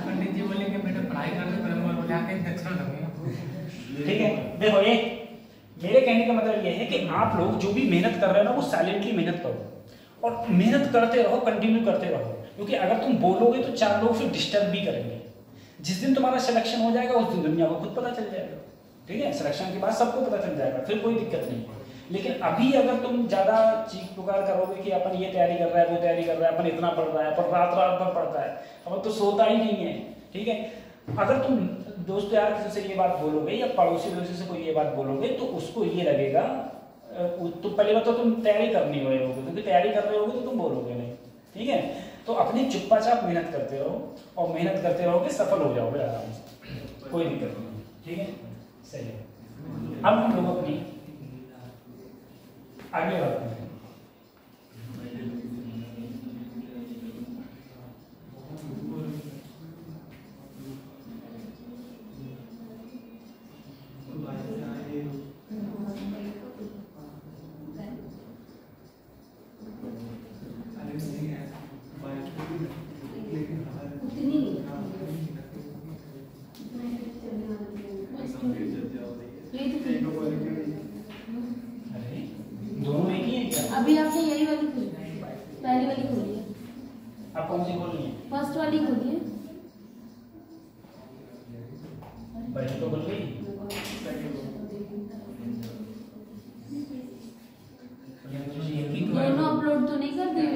पंडित जी बोले कि बेटा पढ़ाई करने ठीक है। देखो ये मेरे कहने का मतलब ये है कि आप लोग जो भी मेहनत कर रहे हो ना वो साइलेंटली मेहनत करो और मेहनत करते रहो, कंटिन्यू करते रहो। क्योंकि अगर तुम बोलोगे तो 4 लोग फिर डिस्टर्ब भी करेंगे। जिस दिन तुम्हारा सिलेक्शन हो जाएगा उस दिन दुनिया को खुद पता चल जाएगा, ठीक है। सिलेक्शन के बाद सबको पता चल जाएगा, फिर कोई दिक्कत नहीं है। लेकिन अभी अगर तुम ज़्यादा चीख पुकार करोगे कि अपन ये तैयारी कर रहा है, वो तैयारी कर रहा है, अपन इतना पढ़ रहा है, अपन रात रात भर पढ़ता है, अपन तो सोता ही नहीं है, ठीक है। अगर तुम दोस्त यार किसी से ये बात बोलोगे या पड़ोसी से कोई ये बात बोलोगे तो उसको ये लगेगा, तो पहली बात तो तुम तैयारी कर नहीं रहे होगे, क्योंकि तैयारी कर रहे होगे तो तुम बोलोगे नहीं, ठीक है। तो अपनी चुप्पाचाप मेहनत करते रहो और मेहनत करते रहोगे, सफल हो जाओगे आराम से, कोई दिक्कत नहीं, ठीक है। सही है। अब हम लोग अपनी आगे बढ़ते हैं। दोनों एक ही है क्या? अभी आपने यही वाली खोली, पहली वाली खोली है। आप कौन सी खोलनी है? फर्स्ट वाली खोली है। पहले तो बोल गई। दोनों अपलोड तो नहीं कर दी?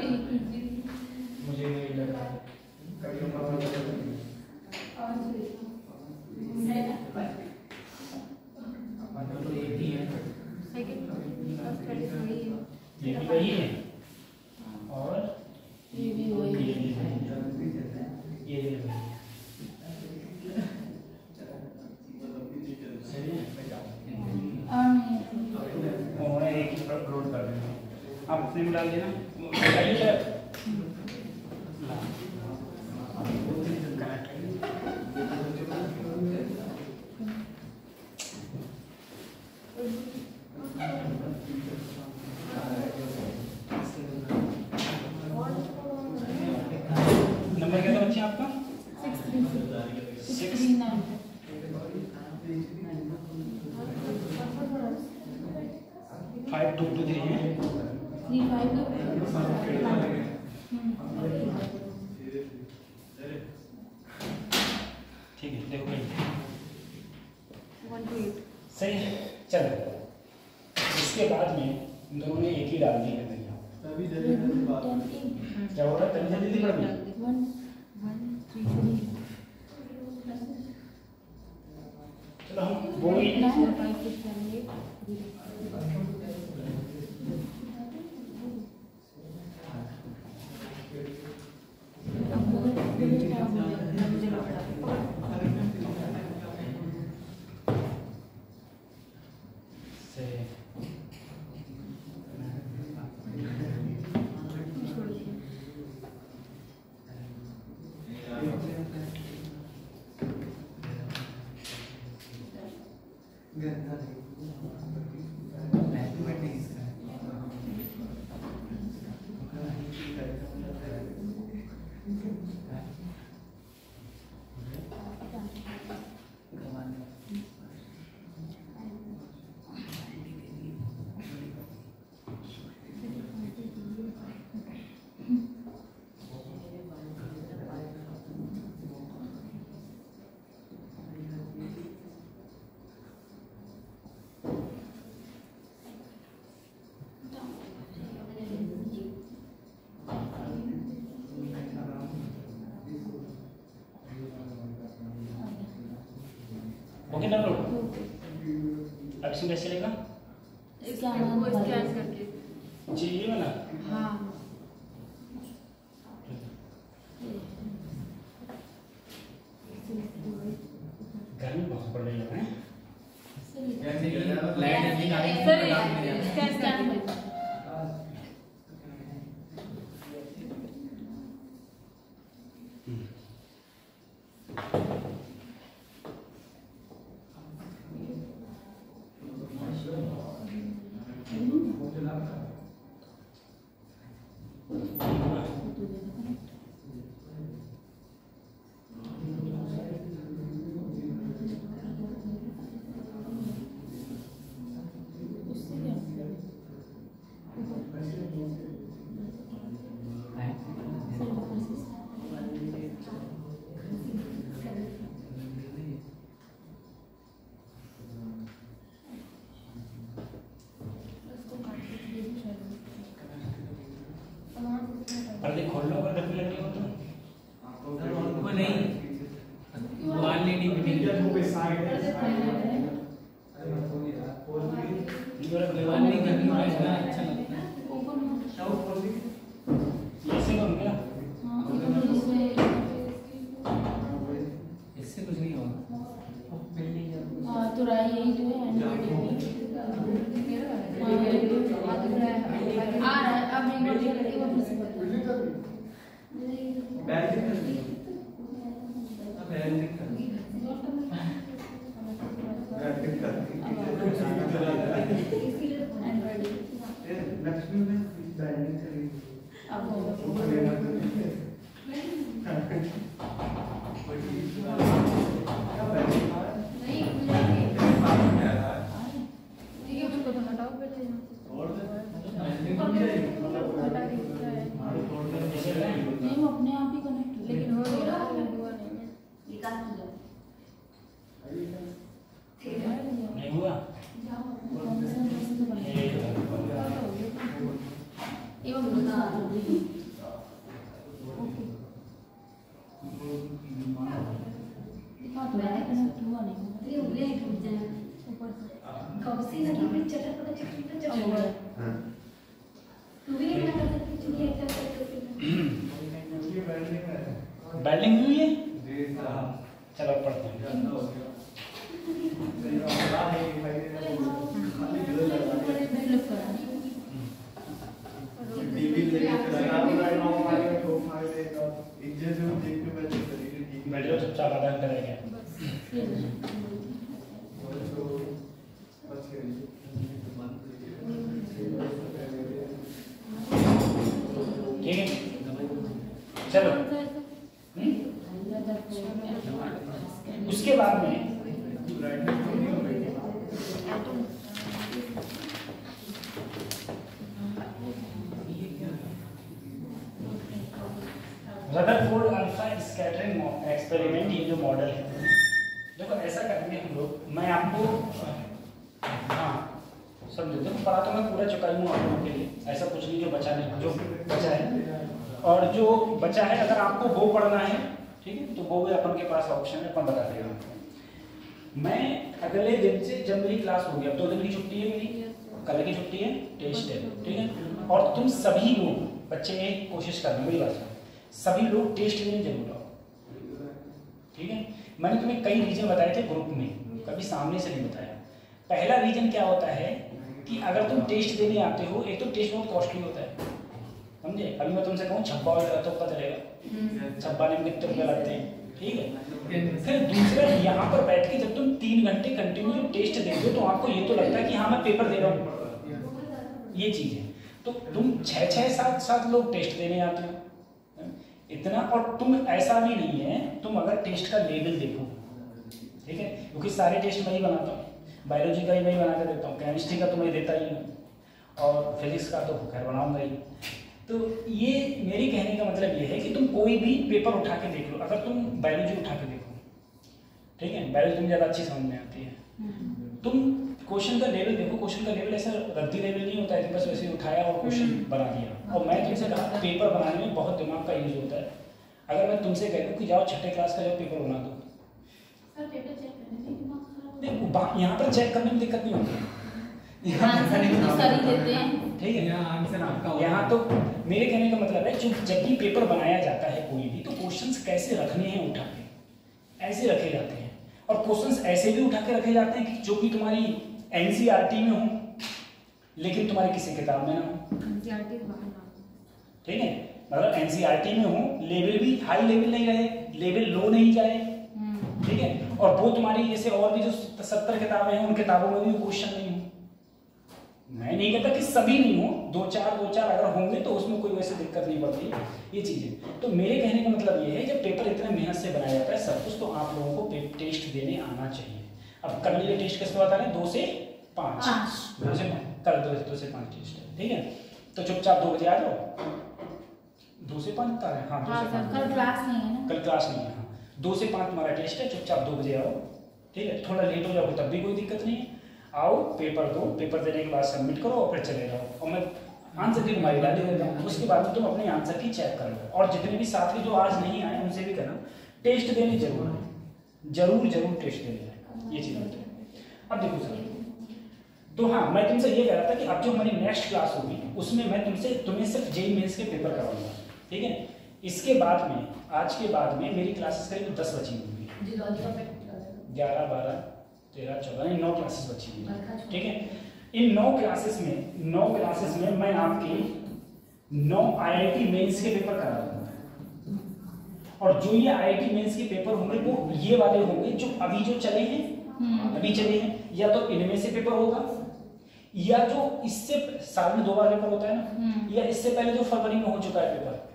मुझे लगा तो एक ही है, ये भी वही है और ये भी वही ये है। भी वही है। सही है। और नहीं और एक ही अपलोड कर देना, आप अपने में डाल देना। बताइए सर। नंबर क्या था बच्चे आपका? 639 5223 है। 35 ठीक है, देखो भाई 128। सही है। चलो इसके बाद में इन दोनों ने एक ही डाल दी है भैया। क्या हो रहा है? तभी जल्दी कर दी। 1 1 3 चलो हम वो ही 9 5 6 7 8 से ओके ना लोग अब इसमें कैसे चलेगा? स्कैन करके जी ये वाला हाँ गर्मी बहुत पड़ रही है। जल्दी खोल लो अगर डब्बी लगी हो तो। वो नहीं वाल लेडी मीटिंग ये वाल नहीं करनी बैठना अच्छा लगता है। ऐसे करूँ क्या? इससे कुछ नहीं होगा। तो राय यही तो है आ रहा है अब एक बार एक बार फिर से बता नहीं वो अपने आप ही कनेक्ट लेकिन हो नहीं रहा नहीं हुआ? बैटिंग हुई है? चलो पढ़ते हैं। बैठ जाओ चुपचाप, आधा घंटा रह गया। ठीक है चलो। उसके बाद में रदरफोर्ड अल्फा स्कैटरिंग एक्सपेरिमेंट, ये जो मॉडल है, देखो ऐसा करेंगे हम लोग। मैं आपको हाँ सब देता हूँ, पढ़ा तो मैं पूरा चुका हूँ आप लोगों के लिए, ऐसा कुछ नहीं जो बचा नहीं, जो बचा है। और जो बचा है अगर आपको वो पढ़ना है ठीक है, तो वो भी अपन के पास ऑप्शन है, अपन बता देगा। मैं अगले दिन से जब मेरी क्लास होगी, अब 2 दिन की छुट्टी है मेरी, कल की छुट्टी है, टेस्ट है ठीक है, और तुम सभी लोग बच्चे कोशिश करना, मेरी बात सुनो, सभी लोग टेस्ट देने जरूर आओ ठीक है। मैंने तुम्हें कई रीजन बताए थे ग्रुप में, कभी सामने से नहीं बताया। पहला रीजन क्या होता है कि अगर तुम टेस्ट देने आते हो, एक तो टेस्ट बहुत कॉस्टली होता है समझे। अभी मैं तुमसे कहूँ छब्बा वाला तो पता चलेगा छब्बा ने कितने रुपये लगते हैं ठीक है। फिर दूसरा, यहाँ पर बैठ के जब तुम 3 घंटे कंटिन्यू टेस्ट देते हो तो आपको ये तो लगता है कि हाँ मैं पेपर दे रहा हूँ, ये चीज़ है। तो तुम 6-6, 7-7 लोग टेस्ट देने आते हो इतना, और तुम ऐसा भी नहीं है, तुम अगर टेस्ट का लेवल देखो ठीक है, क्योंकि सारे टेस्ट मैं ही बनाता हूँ, बायोलॉजी का ही मैं ही बना कर देता हूँ, केमिस्ट्री का तो मैं देता ही हूँ, और फिजिक्स का तो खैर बनाऊंगा ही। तो ये मेरी कहने का मतलब ये है कि तुम कोई भी पेपर उठा के देख लो, अगर तुम बायोलॉजी उठा के देखो ठीक है, बायोलॉजी तुम्हें ज़्यादा अच्छी समझ में आती है, तुम क्वेश्चन का लेवल देखो, क्वेश्चन का लेवल ऐसा रद्दी लेवल नहीं होता है कि बस वैसे उठाया और क्वेश्चन बना दिया। और मैं तुमसे कहा पेपर बनाने में बहुत दिमाग का यूज होता है। अगर मैं तुमसे कह दूँ कि जाओ 6ठे क्लास का जाओ पेपर बना दो, देखो यहाँ पर चेक करने में दिक्कत नहीं होती, ठीक है। यहाँ तो मेरे कहने का मतलब है, जब भी पेपर बनाया जाता है कोई भी, तो क्वेश्चंस कैसे रखने हैं उठा के, ऐसे रखे जाते हैं, और क्वेश्चंस ऐसे भी उठा के रखे जाते हैं कि जो कि तुम्हारी एनसीईआरटी में हो लेकिन तुम्हारी किसी किताब में ना हो, ठीक है। मतलब एनसीईआरटी में हो, लेवल भी हाई लेवल नहीं रहे, लेवल लो नहीं जाए, ठीक है, और वो तुम्हारी जैसे और भी जो 70 किताबें हैं उन किताबों में भी क्वेश्चन नहीं हो। मैं नहीं कहता कि सभी नहीं हो, 2-4 अगर होंगे तो उसमें कोई वैसे दिक्कत नहीं पड़ती, ये चीजें। तो मेरे कहने का मतलब ये है, जब पेपर इतने मेहनत से बनाया जाता है सब कुछ, तो आप लोगों को टेस्ट देने आना चाहिए। अब कर लीजिए टेस्ट किसको बता रहे हैं, 2 से 5 कल 2 से 5 टेस्ट है ठीक है। तो चुपचाप 2 बजे आ जाओ, 2 से 5 बता रहे हैं, हाँ 2 से 5 कल क्लास नहीं है ना, कल क्लास नहीं है, हाँ 2 से 5 तुम्हारा टेस्ट है, चुपचाप 2 बजे आओ ठीक है। थोड़ा लेट हो जाओ तब भी कोई दिक्कत नहीं है, आओ पेपर दो, पेपर देने के बाद सबमिट करो और फिर चले जाओ। और मैं आंसर की तुम्हारी वैल्यू देता हूँ, उसके बाद में तुम अपने आंसर की चेक कर लो। और जितने भी साथी जो आज नहीं आए उनसे भी करना, टेस्ट देने जरूर है, जरूर टेस्ट देने हैं, ये चीज़ होती है। अब देखो सर, तो हाँ मैं तुमसे ये कह रहा था कि अब जो हमारी नेक्स्ट क्लास होगी उसमें मैं तुम्हें सिर्फ जेईई मेंस के पेपर करवाऊंगा, ठीक है। इसके बाद में, आज के बाद में मेरी क्लासेस करीब 10 बची होंगी, 11, 12, 13, 14, 9 क्लासेस बची हुई, ठीक है। इन 9 क्लासेस में मैं आपके 9 आईआईटी मेंस के पेपर करा दूंगा। और जो ये आईआईटी मेंस के पेपर होंगे वो ये वाले होंगे जो अभी जो चले हैं, या तो इनमें से पेपर होगा, या जो इससे साल में 2 बार पेपर होता है ना, या इससे पहले जो फरवरी में हो चुका है पेपर,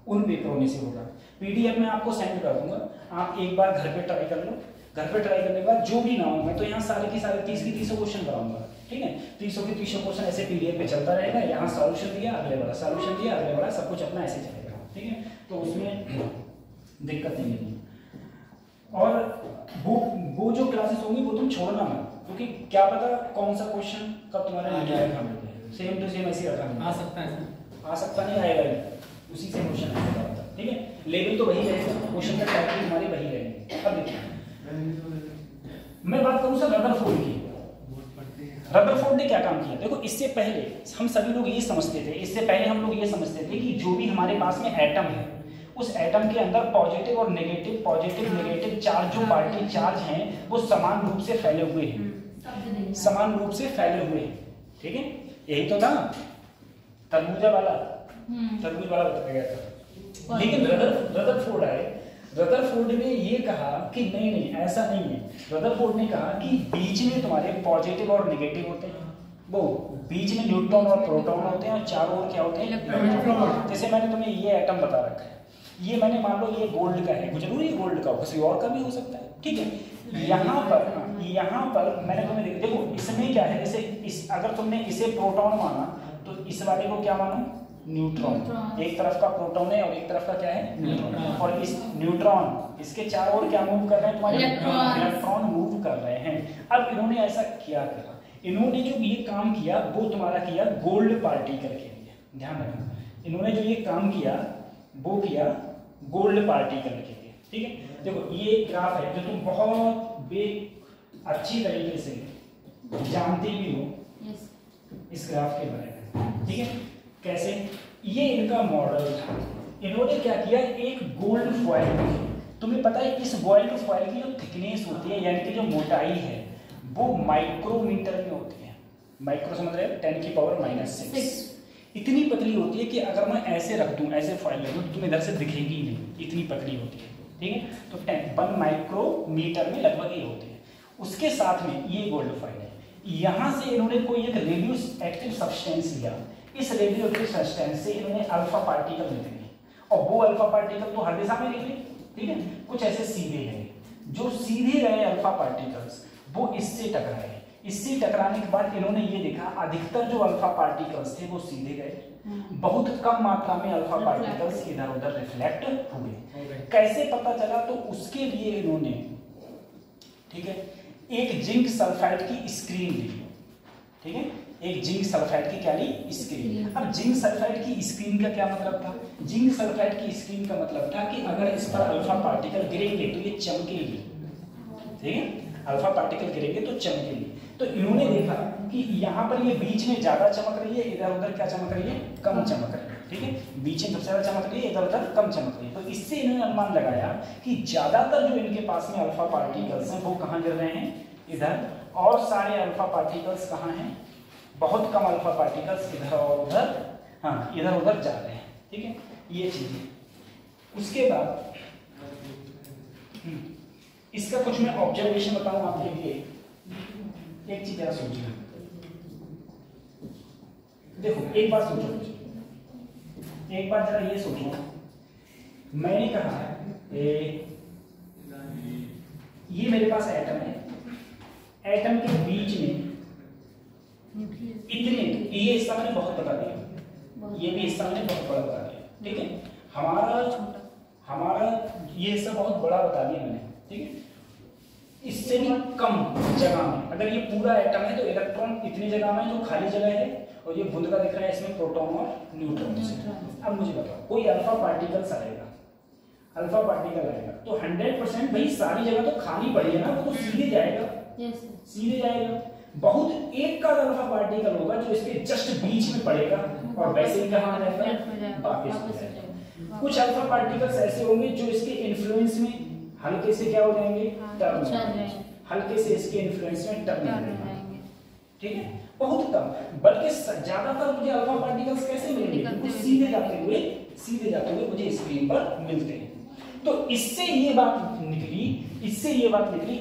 उन पेपरों में से होगा। पीडीएफ में आपको सेंड कर दूंगा, आप एक बार घर पे ट्राई कर लो। घर पे ट्राई करने के बाद जो भी ना हो, मैं तो यहाँ सारे के सारे 30 के 30 क्वेश्चन कराऊंगा, ठीक है। 30 के 30 क्वेश्चन ऐसे पीडीएफ पे चलता रहेगा, यहाँ सॉल्यूशन दिया अगले वाला, सॉल्यूशन दिया अगले वाला, सब कुछ अपना ऐसे चलेगा, ठीक है। तो उसमें दिक्कत नहीं है। और वो जो क्लासेस होंगी वो तुम छोड़ना मत, क्योंकि क्या पता कौन सा क्वेश्चन कब तुम्हारे सेम टू सेम ऐसे रखा आ सकता है, आ सकता नहीं आएगा, उसी से क्वेश्चन आएगा, ठीक है। लेवल तो वही रहेगा, क्वेश्चन का टाइप हमारे वही रहेंगे। अब देखिए मैं बात करूं सर रदरफोर्ड की। रदरफोर्ड ने क्या काम किया, देखो इससे पहले हम सभी लोग ये समझते थे, कि जो भी हमारे पास में एटम है, उस एटम के अंदर पॉजिटिव और नेगेटिव चार्ज, जो पार्टिकल चार्ज हैं वो समान रूप से फैले हुए हैं, ठीक है। यही तो था तरबूज वाला बताया गया था। लेकिन रदरफोर्ड ने ये कहा कि नहीं ऐसा नहीं है। रदरफोर्ड ने कहा कि बीच में तुम्हारे पॉजिटिव और नेगेटिव होते हैं, वो बीच में न्यूट्रॉन और प्रोटॉन होते हैं, और चारों ओर क्या होते हैं, इलेक्ट्रॉन। जैसे मैंने तुम्हें ये एटम बता रखा है, ये मैंने मान लो ये गोल्ड का है, जरूरी है गोल्ड का हो, किसी और का भी हो सकता है, ठीक है। यहाँ पर मैंने तुम्हें देखो इसमें क्या है, जैसे अगर तुमने इसे प्रोटॉन माना तो इस वाले को क्या मानो, न्यूट्रॉन। एक तरफ का प्रोटॉन है और एक तरफ का क्या है, न्यूट्रॉन। और इस न्यूट्रॉन इसके चारों ओर क्या मूव कर रहे हैं, तुम्हारे इलेक्ट्रॉन मूव कर रहे हैं। अब इन्होंने ऐसा क्या करा, इन्होंने जो ये काम किया वो तुम्हारा किया गोल्ड पार्टिकल के लिए, ध्यान रखना। इन्होंने जो ये काम किया वो किया गोल्ड पार्टिकल के लिए, ठीक है। देखो ये ग्राफ है जो तुम बहुत अच्छी तरीके से जानते भी हो इस ग्राफ के बारे में, ठीक है। कैसे, ये इनका मॉडल था। इन्होंने क्या किया, एक गोल्ड फॉइल, तुम्हें पता है इस गोल्ड फॉइल की जो थिकनेस होती है, यानी कि जो मोटाई है, वो माइक्रोमीटर में होती है। माइक्रो समझ रहे हो, 10⁻⁻⁶ इतनी पतली होती है कि अगर मैं ऐसे रख दूं, ऐसे फॉइल रख दूं, तो तुम्हें इधर से दिखेगी ही नहीं, इतनी पतली होती है, ठीक है। तो 1 माइक्रोमीटर में लगभग ये होती है। उसके साथ में ये गोल्ड फॉइल है। यहाँ से इन्होंने कोई एक रेडियो एक्टिव सब्सटेंस लिया, इस रेडियो एक्टिव सब्सटेंस से इन्होंने अल्फा पार्टिकल निकले, और वो अल्फा पार्टिकल तो हर दिशा में निकले, ठीक है। कुछ ऐसे सीधे गए, जो सीधे गए अल्फा पार्टिकल्स वो इससे टकराए। इससे टकराने के बाद इन्होंने ये देखा अधिकतर जो अल्फा पार्टिकल्स थे वो सीधे गए, बहुत कम मात्रा में अल्फा पार्टिकल्स इधर उधर रिफ्लेक्ट हुए। कैसे पता चला, तो उसके लिए इन्होंने, ठीक है, एक जिंक सल्फाइड की स्क्रीन ली, ठीक है। एक जिंक सल्फाइड की क्या ली, स्क्रीन। अब जिंक सल्फाइड की स्क्रीन का क्या मतलब था, जिंक सल्फाइड की स्क्रीन का मतलब था कि अगर इस पर अल्फा पार्टिकल गिरेंगे तो ये चमकेगी, ठीक है। अल्फा पार्टिकल गिरेंगे तो चमकेगी। तो इन्होंने देखा कि यहाँ पर ये बीच में ज्यादा चमक रही है, इधर उधर क्या चमक रही है, कम चमक रही है, ठीक है। बीच में सबसे ज्यादा चमक रही है, इधर उधर कम चमक रही है। तो इससे इन्होंने अनुमान लगाया कि ज्यादातर जो इनके पास में अल्फा पार्टिकल्स हैं वो कहाँ गिर रहे हैं, इधर, और सारे अल्फा पार्टिकल्स कहाँ हैं, बहुत कम अल्फा पार्टिकल्स इधर और उधर, हाँ इधर उधर जा रहे हैं, ठीक है। ये चीज है। उसके बाद इसका कुछ मैं ऑब्जर्वेशन बताऊं आपके लिए। एक चीज जरा सोचिए, देखो एक बात सोचो, एक बार जरा ये सोचो, मैंने कहा ये मेरे पास एटम है, एटम के बीच में इतने, ये हिस्सा मैंने बहुत बता दिया, ये भी हिस्सा मैंने बहुत बड़ा बता दिया, ठीक है। हमारा ये हिस्सा बहुत बड़ा बता दिया मैंने, ठीक है। इससे भी कम जगह में, अगर ये पूरा एटम है तो इलेक्ट्रॉन इतनी जगह में जो खाली जगह है, और ये बूंद का दिख रहा है, इसमें प्रोटॉन और न्यूट्रॉन्स है। अब मुझे बताओ कोई अल्फा पार्टिकल्स आएगा, अल्फा पार्टिकल आएगा तो 100% भाई सारी जगह तो खाली पड़ी है ना, वो तो सीधे जाएगा, सीधे जाएगा। बहुत एक का अल्फा पार्टिकल होगा जो इसके जस्ट बीच में पड़ेगा और वैसे ही कहाँ आ जाएगा, वापस हो जाएगा। कुछ अल्फा पार्टिकल्स ऐसे होंगे जो इसके इन्फ्लुएंस में हल्के से क्या हो जाएंगे, टर्न, हल्के से इसके इन्फ्लुएंस में टर्न हो जाएंगे, ठीक है, बहुत कम। बल्कि ज्यादातर मुझे अल्फा पार्टिकल्स कैसे मिलेंगे, सीधे जाते हुए मुझे स्क्रीन पर मिलते हैं। तो इससे ये बात निकली,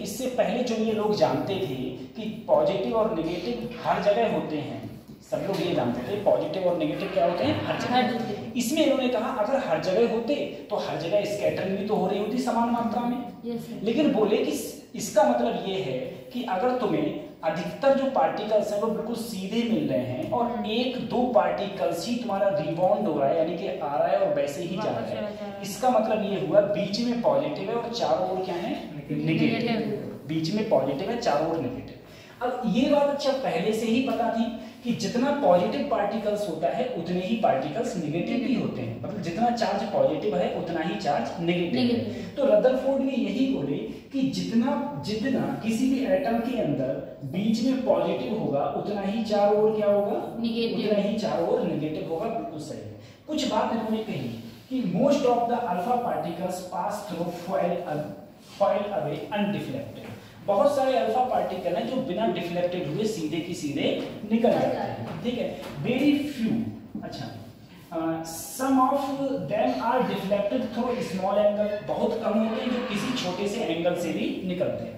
इससे पहले जो ये लोग जानते थे कि पॉजिटिव और नेगेटिव हर जगह होते हैं, सब लोग ये जानते थे पॉजिटिव और नेगेटिव क्या होते हैं, हर जगह। इसमें इन्होंने कहा अगर हर जगह होते तो हर जगह स्कैटरिंग भी तो हो रही होती समान मात्रा में। लेकिन बोले कि इसका मतलब ये है कि अगर तुम्हें अधिकतर जो पार्टिकल्स हैं वो बिल्कुल सीधे मिल रहे हैं और एक दो पार्टिकल्स ही तुम्हारा रिबाउंड हो रहा है, यानी कि आ रहा है और वैसे ही जा रहा है, इसका मतलब ये हुआ बीच में पॉजिटिव है और चारों ओर क्या है, नेगेटिव। बीच में पॉजिटिव है, चारों ओर नेगेटिव। अब ये बात अच्छा पहले से ही पता थी कि जितना पॉजिटिव पार्टिकल्स होता है उतने ही पार्टिकल्स नेगेटिव भी होते हैं, मतलब जितना चार्ज पॉजिटिव है उतना ही चार्ज नेगेटिव है। तो रदरफोर्ड ने यही बोले कि जितना किसी भी एटम के अंदर बीच में पॉजिटिव होगा उतना ही चारों ओर क्या होगा, उतना ही चारों ओर नेगेटिव होगा। बिल्कुल सही है। कुछ बात इन्होंने कही कि most of the alpha particles pass through foil away undeflected. बहुत सारे अल्फा पार्टिकल हैं जो बिना डिफ्लेक्टेड हुए सीधे की सीधे निकल जाते हैं, ठीक है। वेरी फ्यू, अच्छा, some of them are deflected through small angle, बहुत कम होते हैं जो किसी छोटे से एंगल से भी निकलते हैं।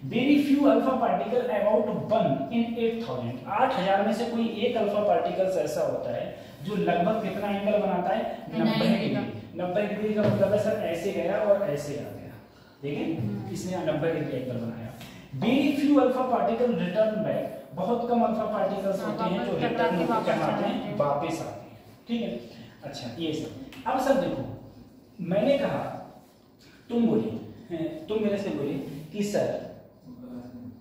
Very few alpha particle about 1 in 8000, 8000 में से कोई एक अल्फा पार्टिकल्स ऐसा होता है जो लगभग कितना एंगल बनाता है, 90 डिग्री। 90 डिग्री का मतलब है सर ऐसे गया और ऐसे आ गया, ठीक है, इसने 90 डिग्री एंगल बनाया। Very few alpha particle return back, बहुत कम अल्फा पार्टिकल्स होते हैं जो रिटर्न होकर क्या आते हैं, वापस आते हैं, ठीक है। अच्छा, ये सब। अब सर देखो, मैंने कहा तुम मेरे से बोले कि सर,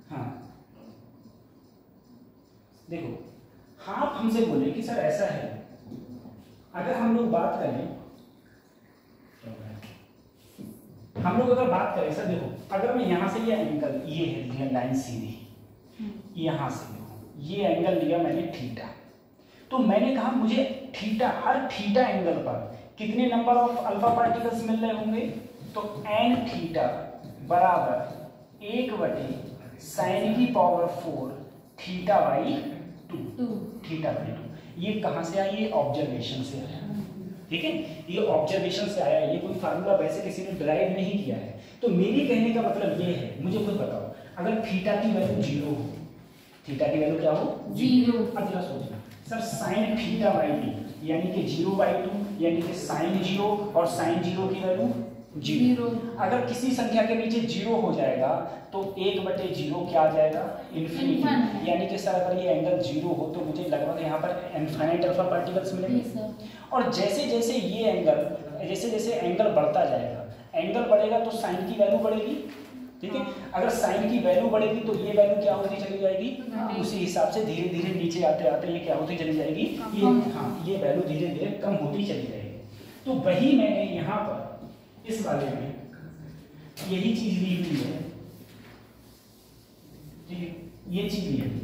हाँ देखो, आप हमसे बोले कि सर ऐसा है, अगर हम लोग बात करें सर, देखो अगर मैं यहाँ से ये एंगल, ये है लाइन सीधी, यहाँ से देखो ये एंगल लिया मैंने थीटा, तो मैंने कहा मुझे थीटा, हर थीटा एंगल पर कितने नंबर ऑफ अल्फा पार्टिकल्स मिल रहे होंगे, तो n थीटा बराबर 1/sin की पावर 4 थीटा बाई 2। ये कहाँ से आया, ये ऑब्जर्वेशन से आया, ठीक है, ये ऑब्जर्वेशन से आया, ये कोई फार्मूला वैसे किसी ने ड्राइव नहीं किया है। तो मेरी कहने का मतलब ये है, मुझे खुद बताओ, अगर थीटा की वैल्यू 0 हो, थीटा की वैल्यू क्या हो, 0, अब जरा सोचना सर, साइन थीटा बाई 2 यानी कि 0/2, यानी कि साइन 0 और साइन 0 की वैल्यू 0। अगर किसी संख्या के नीचे 0 हो जाएगा तो 1/0 क्या आ जाएगा, इन्फिनिटी, यानी कि सर अगर ये एंगल 0 हो तो मुझे लगभग यहाँ पर इनफाइनाइट अल्फा पार्टिकल्स मिलेंगे। और जैसे जैसे ये एंगल बढ़ता जाएगा, एंगल बढ़ेगा तो साइन की वैल्यू बढ़ेगी, ठीक है। अगर साइन की वैल्यू बढ़ेगी तो ये वैल्यू क्या होती चली जाएगी, उसी हिसाब से धीरे धीरे नीचे आते आते ये क्या होती चली जाएगी, ये वैल्यू धीरे धीरे कम होती चली जाएगी। तो वही मैंने यहाँ पर इस वाले में यही चीज ली हुई है, ठीक है, ये चीज ली हुई है।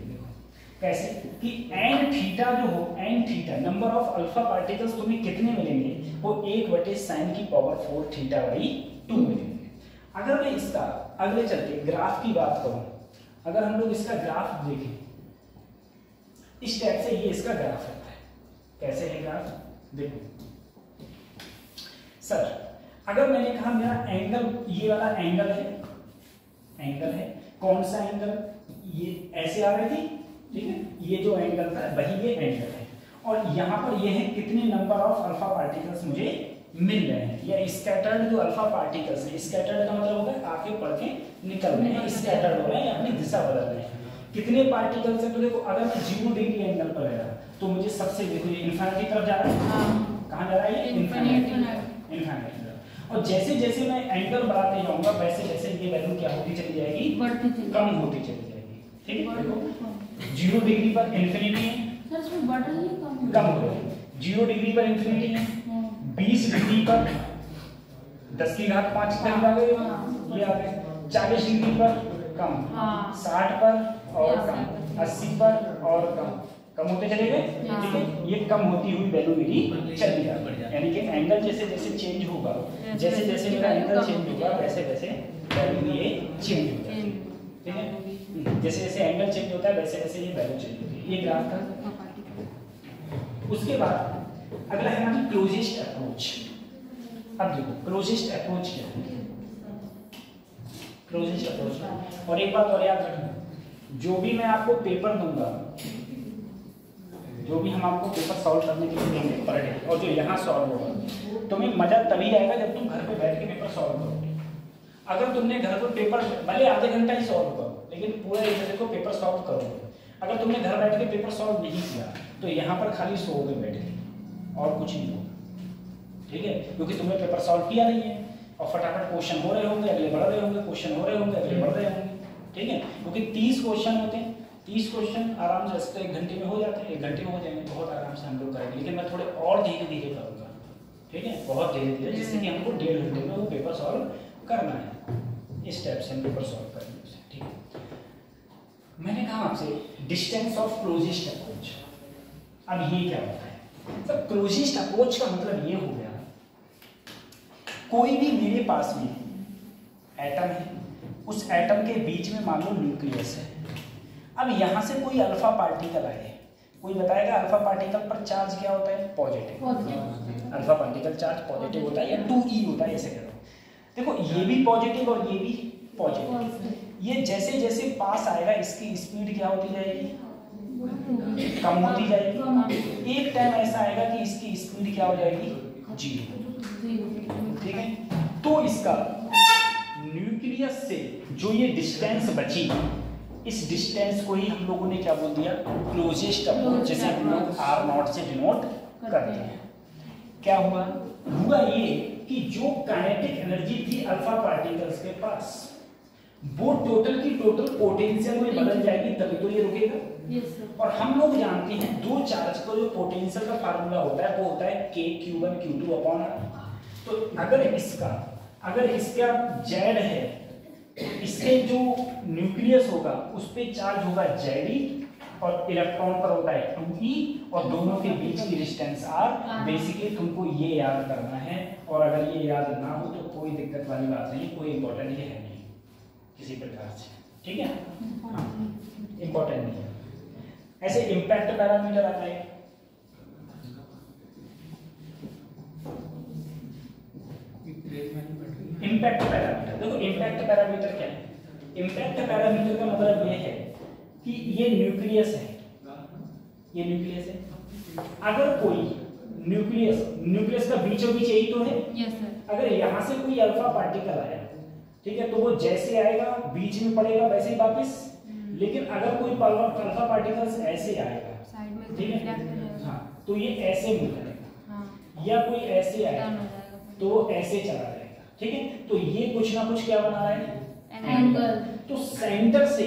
कैसे कि n थीटा जो हो, n theta number of alpha particles तुम्हें कितने मिलेंगे, वो 1/sin की पावर 4 थीटा बाई 2 मिलेंगे। अगर मैं इसका अगले चल के ग्राफ की बात करूं, अगर हम लोग इसका ग्राफ देखें, इस टाइप से ये इसका ग्राफ रहता है। कैसे है ग्राफ, देखो सर, अगर मैंने कहा मेरा एंगल, ये वाला एंगल है, कौन सा एंगल, ये ऐसे आ रही थी, ठीक है, ये जो एंगल था वही ये एंगल है, और यहाँ पर ये है कितने नंबर ऑफ अल्फा पार्टिकल्स मुझे मिल रहे हैं, या स्कैटर्ड जो अल्फा पार्टिकल्स है, स्कैटर्ड का मतलब होता है आगे बढ़ के निकल रहे हैं, स्कैटर्ड हो रहे हैं या अपनी दिशा बदल रहे हैं, कितने पार्टिकल्स हैं। तो देखो अगर मैं 0 डिग्री एंगल पर गया तो मुझे सबसे, देखो ये इन्फिनिटी तरफ जा रहा है, कहाँ जा रहा है, ये इन्फिनिटी। और जैसे जैसे मैं एंगल बढ़ाते जाऊंगा वैसे वैसे ये वैल्यू क्या होती चली जाएगी, कम होती चली जाएगी, ठीक है। देखो 0 डिग्री पर इन्फिनिटी है, सर इसमें बढ़ रही है कम हो रही है। 0 डिग्री पर इंफिनिटी है, 20 डिग्री पर 10 की घात 5 करीब आ गए, ये आ गए। 40 डिग्री पर कम, 60 पर और कम, 80 पर और कम होते चले गए। ठीक है, ये कम होती हुई वैल्यू मेरी चली जाती है, यानी कि एंगल जैसे जैसे चेंज होगा, जैसे जैसे मेरा एंगल चेंज होगा वैसे वैसे वैल्यू ये चेंज हो जाती है। ठीक है, जैसे जैसे एंगल चेंज होता है वैसे वैसे ये वैल्यू चेंज होती है। ये ग्राफ था। उसके बाद अगला है हमारी क्लोजेस्ट अप्रोच। अब देखो क्लोजेस्ट अप्रोच क्या है। क्लोजेस्ट अप्रोच, और एक बात और याद रखना, जो भी मैं आपको पेपर दूंगा, जो भी हम आपको पेपर सॉल्व करने के लिए देंगे पर डे, और जो यहाँ सॉल्व होगा, तुम्हें मजा तभी आएगा जब तुम घर पे बैठ के पेपर सॉल्व करोगे। अगर तुमने घर पर पेपर भले आधे घंटा ही सॉल्व करो, लेकिन पूरा एक घंटे को पेपर सॉल्व करोगे। अगर तुमने घर बैठ के पेपर सॉल्व नहीं किया तो यहाँ पर खाली सोओगे बैठ के और कुछ नहीं होगा। ठीक है, क्योंकि तुमने पेपर सॉल्व किया नहीं है और फटाफट क्वेश्चन हो रहे होंगे, अगले बढ़ रहे होंगे, क्वेश्चन हो रहे होंगे, अगले बढ़ रहे होंगे। ठीक है, क्योंकि 30 क्वेश्चन होते हैं, 30 क्वेश्चन आराम से 1 घंटे में हो जाते हैं, 1 घंटे में हो जाएंगे, बहुत आराम से हम लोग करेंगे। लेकिन मैं थोड़े और धीरे धीरे करूँगा। ठीक है, बहुत धीरे धीरे, जिससे कि हमको 1.5 घंटे में वो पेपर सॉल्व करना है। इस टाइप से हम पेपर सॉल्व करेंगे। ठीक है, मैंने कहा आपसे डिस्टेंस ऑफ क्लोजेस्ट अप्रोच। अब ये क्या होता है? तो क्लोजेस्ट अप्रोच का मतलब ये हो गया, कोई भी मेरे पास में एटम है, उस एटम के बीच में मान लो न्यूक्लियस है। अब यहाँ से कोई अल्फा पार्टिकल आए, कोई बताएगा अल्फा पार्टिकल पर चार्ज क्या होता है? Positive. Alpha particle charge positive होता है या 2e होता है, ऐसे करो। देखो ये भी पॉजिटिव और ये भी पॉजिटिव। ये जैसे जैसे पास आएगा इसकी स्पीड क्या होती जाएगी? कम होती जाएगी। एक टाइम ऐसा आएगा कि इसकी स्पीड क्या हो जाएगी? 0। ठीक है, तो इसका न्यूक्लियस से जो ये डिस्टेंस बची, इस डिस्टेंस को ही हम लोगों ने क्या बोल दिया? क्लोजेस्ट अप्रोच, जैसे हम लोग R0 से डिनोट करते हैं। क्या हुआ? हुआ ये कि जो काइनेटिक एनर्जी थी अल्फा पार्टिकल्स के पास, वो टोटल की टोटल पोटेंशियल में बदल जाएगी, तभी तो ये रुकेगा। और हम लोग जानते हैं दो चार्ज का जो पोटेंशियल का फार्मूला होता है वो होता है K(Q1 Q2)R। तो अगर इसका Z है, इसके जो न्यूक्लियस होगा उस पे चार्ज होगा Ze और इलेक्ट्रॉन पर होता है 2e, और दोनों के बीच की डिस्टेंस R। बेसिकली तुमको ये याद करना है, और अगर ये याद ना हो तो कोई दिक्कत वाली बात नहीं, कोई इंपॉर्टेंट ये है नहीं किसी प्रकार से। ठीक है, इंपॉर्टेंट नहीं है। ऐसे इम्पैक्ट पैरामीटर आता है। इम्पैक्ट पैरामीटर, देखो इम्पैक्ट पैरामीटर क्या है? इम्पैक्ट पैरामीटर का मतलब ये है कि ये न्यूक्लियस है, ये न्यूक्लियस है। अगर कोई न्यूक्लियस का बीचों बीच यही तो है। Yes sir. अगर यहाँ से कोई अल्फा पार्टिकल आया, ठीक है, तो वो जैसे आएगा बीच में पड़ेगा वैसे ही वापस। लेकिन अगर कोई अल्फा पार्टिकल्स ऐसे आएगा, साइड में ठीक है, हाँ, तो ये ऐसे मूव करेगा। हाँ, या कोई ऐसे आएगा तो ऐसे चला जाएगा। ठीक है, तो ये कुछ ना कुछ क्या बना रहा है? एंगल। तो सेंटर से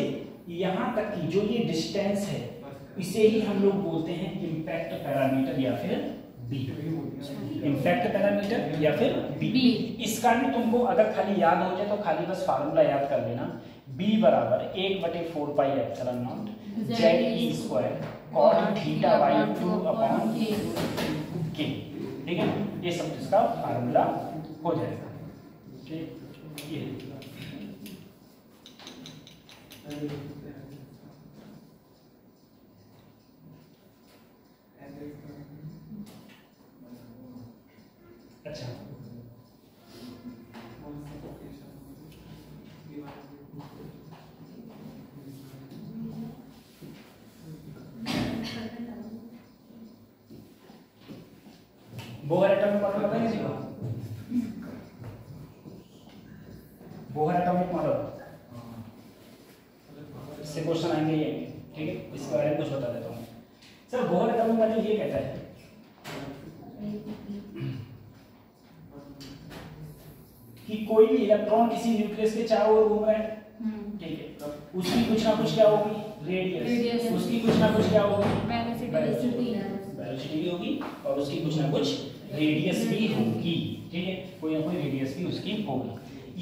यहाँ तक की जो ये डिस्टेंस है, इसे ही हम लोग बोलते हैं इम्पैक्ट पैरामीटर या फिर बी। इम्पैक्ट पैरामीटर या फिर बी। इसका भी तुमको अगर खाली याद हो जाए तो खाली बस फार्मूला याद कर लेना, b बराबर 1/4πε0 ZE² cot θ/2/k। ठीक है, ये सब इसका फार्मूला हो जाएगा। ठीक, ये अच्छा, बोहर एटॉमिक मॉडल पता है किसी को? बोहर एटॉमिक मॉडल, इससे क्वेश्चन आएंगे ये। ठीक है, इसके बारे में कुछ बता देता हूँ। सर बोहर एटॉमिक मॉडल ये कहता है कि कोई भी इलेक्ट्रॉन किसी न्यूक्लियस के चारों ओर घूम रहा है, ठीक है, उसकी कुछ ना कुछ क्या होगी? रेडियस, उसकी कुछ ना कुछ क्या होगी, वेलोसिटी वेलोसिटी भी होगी और उसकी कुछ ना कुछ रेडियस भी होगी, ठीक है, कोई ना कोई रेडियस भी उसकी होगी।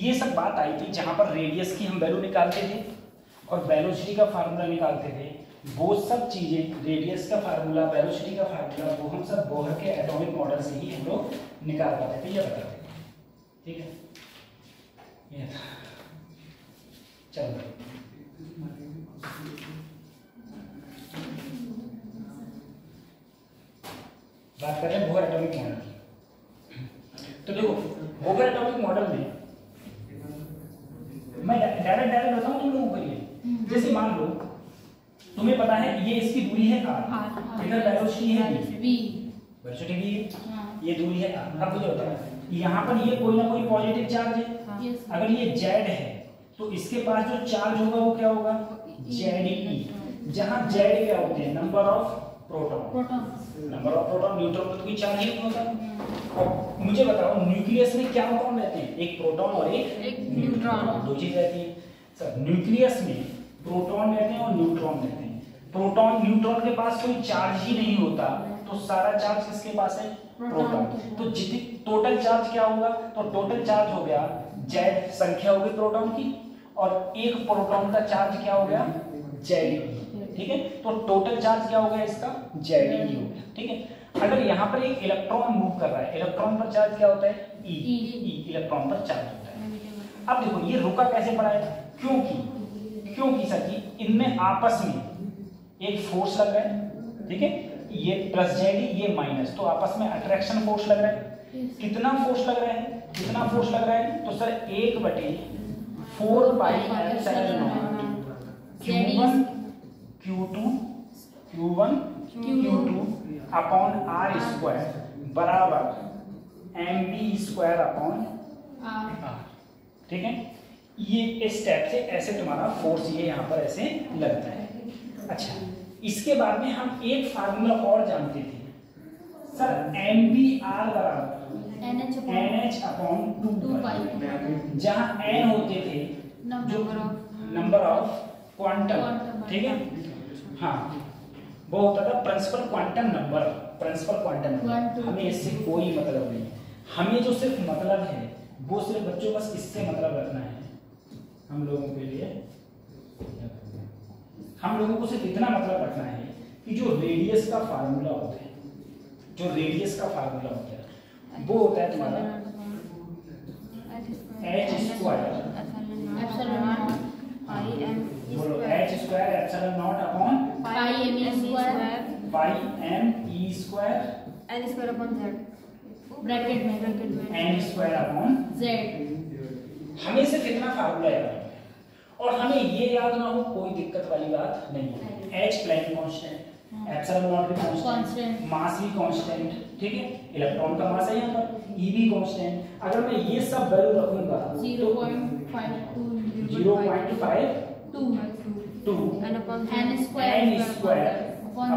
ये सब बात आई थी जहां पर रेडियस की हम वैल्यू निकालते थे और वेलोसिटी का फार्मूला निकालते थे। वो सब चीजें, रेडियस का फार्मूला, वेलोसिटी का फार्मूला, वो हम सब बोहर के एटॉमिक मॉडल से ही हम लोग निकाल पाते थे या बताते थे, ठीक है। ये था, चलो बात कर रहे हैं बोहर एटॉमिक मॉडल की। तो देखो बोहर एटॉमिक मॉडल में मैं डायरेक्ट बताऊं तुम लोगों को ये, जैसे मान लो तुम्हें पता है ये इसकी दूरी है r, इधर वेलोसिटी है v, वेलोसिटी v है, ये दूरी है r। अब मुझे बताओ यहाँ पर ये कोई ना कोई पॉजिटिव चार्ज है, अगर ये z है तो इसके पास जो चार्ज होगा वो क्या होगा, Ze, जहाँ Z क्या होते हैं, number of proton, number of proton, neutron पर तो कोई चार्ज ही नहीं होता। और मुझे बताओ न्यूक्लियस में क्या प्रोटॉन रहते हैं, एक प्रोटॉन और एक न्यूट्रॉन, दो चीज रहती है सर। न्यूक्लियस में प्रोटॉन रहते हैं और न्यूट्रॉन रहते हैं। प्रोटॉन न्यूट्रॉन के पास कोई चार्ज ही नहीं होता, तो सारा चार्ज किसके पास है, प्रोटॉन। तो जितनी टोटल चार्ज क्या होगा, तो टोटल चार्ज हो गया Z संख्या होगी प्रोटॉन की, और एक प्रोटॉन का चार्ज क्या हो गया, Ze, ठीक है। तो टोटल चार्ज क्या हो गया इसका, Ze हो गया, ठीक है। अगर यहाँ पर एक इलेक्ट्रॉन मूव कर रहा है, इलेक्ट्रॉन पर चार्ज क्या होता है, E, इलेक्ट्रॉन पर चार्ज होता है। अब देखो ये रुका कैसे पड़ा है, क्योंकि सर जी इनमें आपस में एक फोर्स लग रहा है, ठीक है, ये प्लस Ze, ये माइनस, तो आपस में अट्रैक्शन फोर्स लग रहा है। कितना फोर्स लग रहा है, कितना फोर्स लग रहा है, तो sir 1/4 pi epsilon not Q1 Q2 upon R square बराबर mv स्क्वायर अपॉन R, ठीक है। ये इस टाइप से ऐसे तुम्हारा फोर्स ये यहाँ पर ऐसे लगता है। अच्छा, इसके बाद में हम एक फार्मूला और जानते थे सर, mvr बराबर NH अपॉन 2 जहाँ n होते थे जो नंबर ऑफ क्वांटम, ठीक है, हाँ, वो होता था principal quantum number, principal quantum number. हमें इससे कोई मतलब नहीं, हमें जो सिर्फ मतलब है वो सिर्फ बच्चों बस इससे मतलब रखना है। हम लोगों के लिए, हम लोगों को सिर्फ इतना मतलब रखना है कि जो रेडियस का फार्मूला होता है, जो रेडियस का फार्मूला होता है वो होता है तुम्हारा h स्क्वायर, बोलो h square epsilon not upon pi m e square n square upon z, bracket में n स्क्वायर अपॉन z। हमें सिर्फ इतना फार्मूला याद है और हमें ये याद ना हो कोई दिक्कत वाली बात नहीं है। h Planck constant, epsilon naught भी कांस्टेंट, मास भी कांस्टेंट, ठीक है, इलेक्ट्रॉन का मास है यहाँ पर, e भी कांस्टेंट। अगर मैं ये सब वैल्यू रखूंगा 0.52 n upon n square upon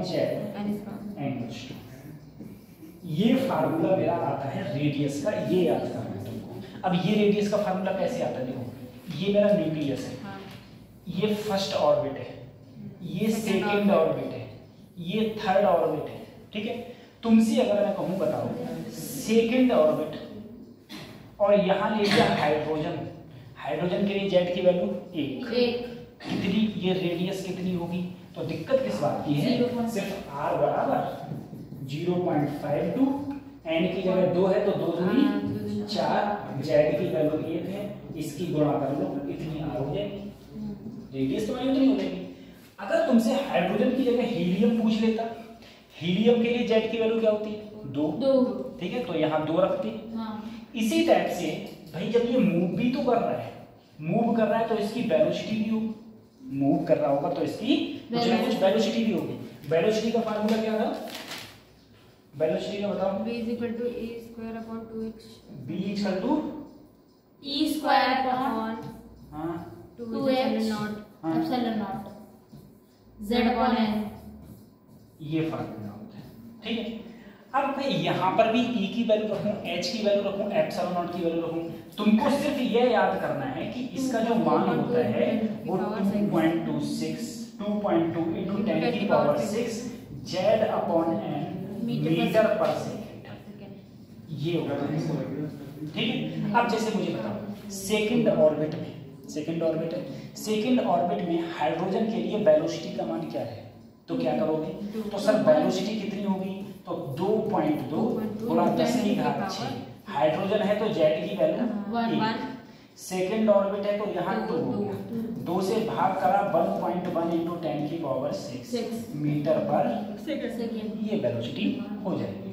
z, ये फार्मूला मेरा आता है रेडियस का, ये याद करना है तुमको। अब ये रेडियस का फार्मूला कैसे आता है, देखो ये मेरा न्यूक्लियस है, ये फर्स्ट ऑर्बिट है, ये सेकंड ऑर्बिट है, ये थर्ड ऑर्बिट है, ठीक है। तुमसे अगर मैं कहूँ बताओ सेकंड ऑर्बिट और यहाँ ले लिया हाइड्रोजन, हाइड्रोजन के लिए जेड की वैल्यू 1, कितनी ये रेडियस कितनी होगी, तो दिक्कत किस बात की है, सिर्फ r बराबर 0.52, n की जगह 2 है तो 2 दूनी 4, z की वैल्यू 1 है, इसकी गुणा कर लो, इतनी r हो जाएगी, रेडियस तुम्हारी उतनी हो जाएगी। अगर तुमसे हाइड्रोजन की जगह हीलियम पूछ लेता, हीलियम के लिए z की वैल्यू क्या होती है 2, ठीक है, तो यहाँ 2 रखती। इसी टाइप से भाई जब ये मूव भी तो कर रहा है, मूव कर रहा है तो इसकी वेलोसिटी भी होगी, मूव कर रहा होगा तो इसकी कुछ ना कुछ वेलोसिटी भी होगी। वेलोसिटी का फार्मूला क्या था, वेलोसिटी का बताओ, v = a square upon 2x, v = e square upon हां 2x epsilon not z upon n, ये फार्मूला होता है, ठीक है। अब मैं यहाँ पर भी e की वैल्यू रखूं, h की वैल्यू रखूं, एप्सिलॉन नॉट की वैल्यू रखूं, तुमको सिर्फ ये याद करना है कि इसका जो मान होता है वो 2.26 2.2 into 10 की power 6 Z upon N metre पर सेकेंड, ये होगा। ठीक है, अब जैसे मुझे बताओ सेकंड ऑर्बिट में, सेकंड ऑर्बिट है, सेकंड ऑर्बिट में हाइड्रोजन के लिए वेलोसिटी का मान क्या है, तो क्या करोगे, तो सर वेलोसिटी कितनी होगी, तो 2.2 गुणा 10 की घात 6, हाइड्रोजन है तो जेड की वैल्यू 1, सेकंड ऑर्बिट है तो यहाँ 2 हो गया, 2 से भाग करा 1.1 इंटू 10 की पावर 6 मीटर पर सेकंड, ये वेलोसिटी हो जाएगी।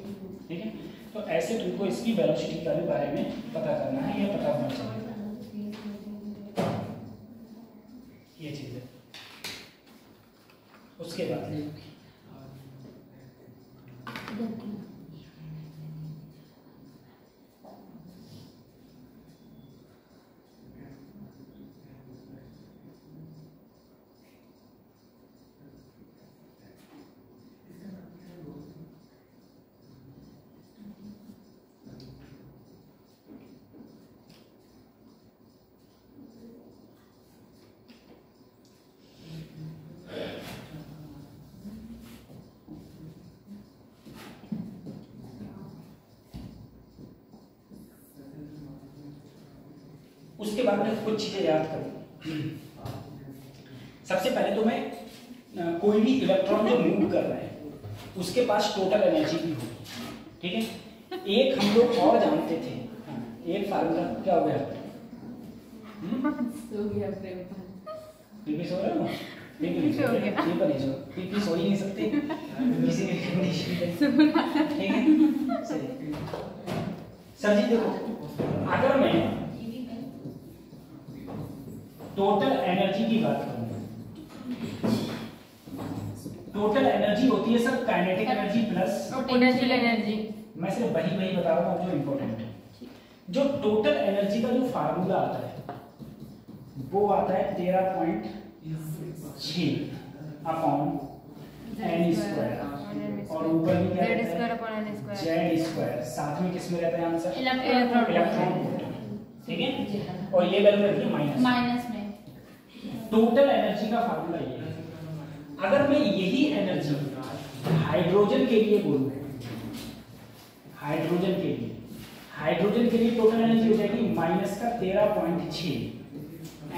ठीक है, तो ऐसे तुमको इसकी वेलोसिटी के बारे में पता करना है, ये पता होना चाहिए, ये चीज है। उसके बाद उसके बाद में कुछ चीजें याद करो। सबसे पहले तो मैं कोई भी इलेक्ट्रॉन जो मूव कर रहा है उसके पास टोटल एनर्जी भी होगी। ठीक है, एक हम लोग और जानते थे, एक फार्मूला क्या हो गया, पीपी सो रहा हो, पीपी सो गया, ये नहीं सो, पीपी सो ही नहीं सकते किसी भी कंडीशन में। ठीक है, सर जी देखो, अगर मैं टोटल एनर्जी की बात करूं, टोटल एनर्जी होती है sir kinetic energy plus potential energy. मैं सिर्फ वही बता रहा हूं जो इंपॉर्टेंट है। जो टोटल एनर्जी का जो फार्मूला आता है वो आता है 13.6 अपॉन एन स्क्वायर, और ऊपर भी क्या रहता है जेड स्क्वायर, साथ में किसमें रहता है आंसर, इलेक्ट्रॉन। ठीक है, और ये वैल्यू रहती है माइनस में। टोटल एनर्जी का फार्मूला ये है। अगर मैं यही एनर्जी हाइड्रोजन के लिए बोलूं, हाइड्रोजन के लिए टोटल एनर्जी हो जाएगी माइनस का 13.6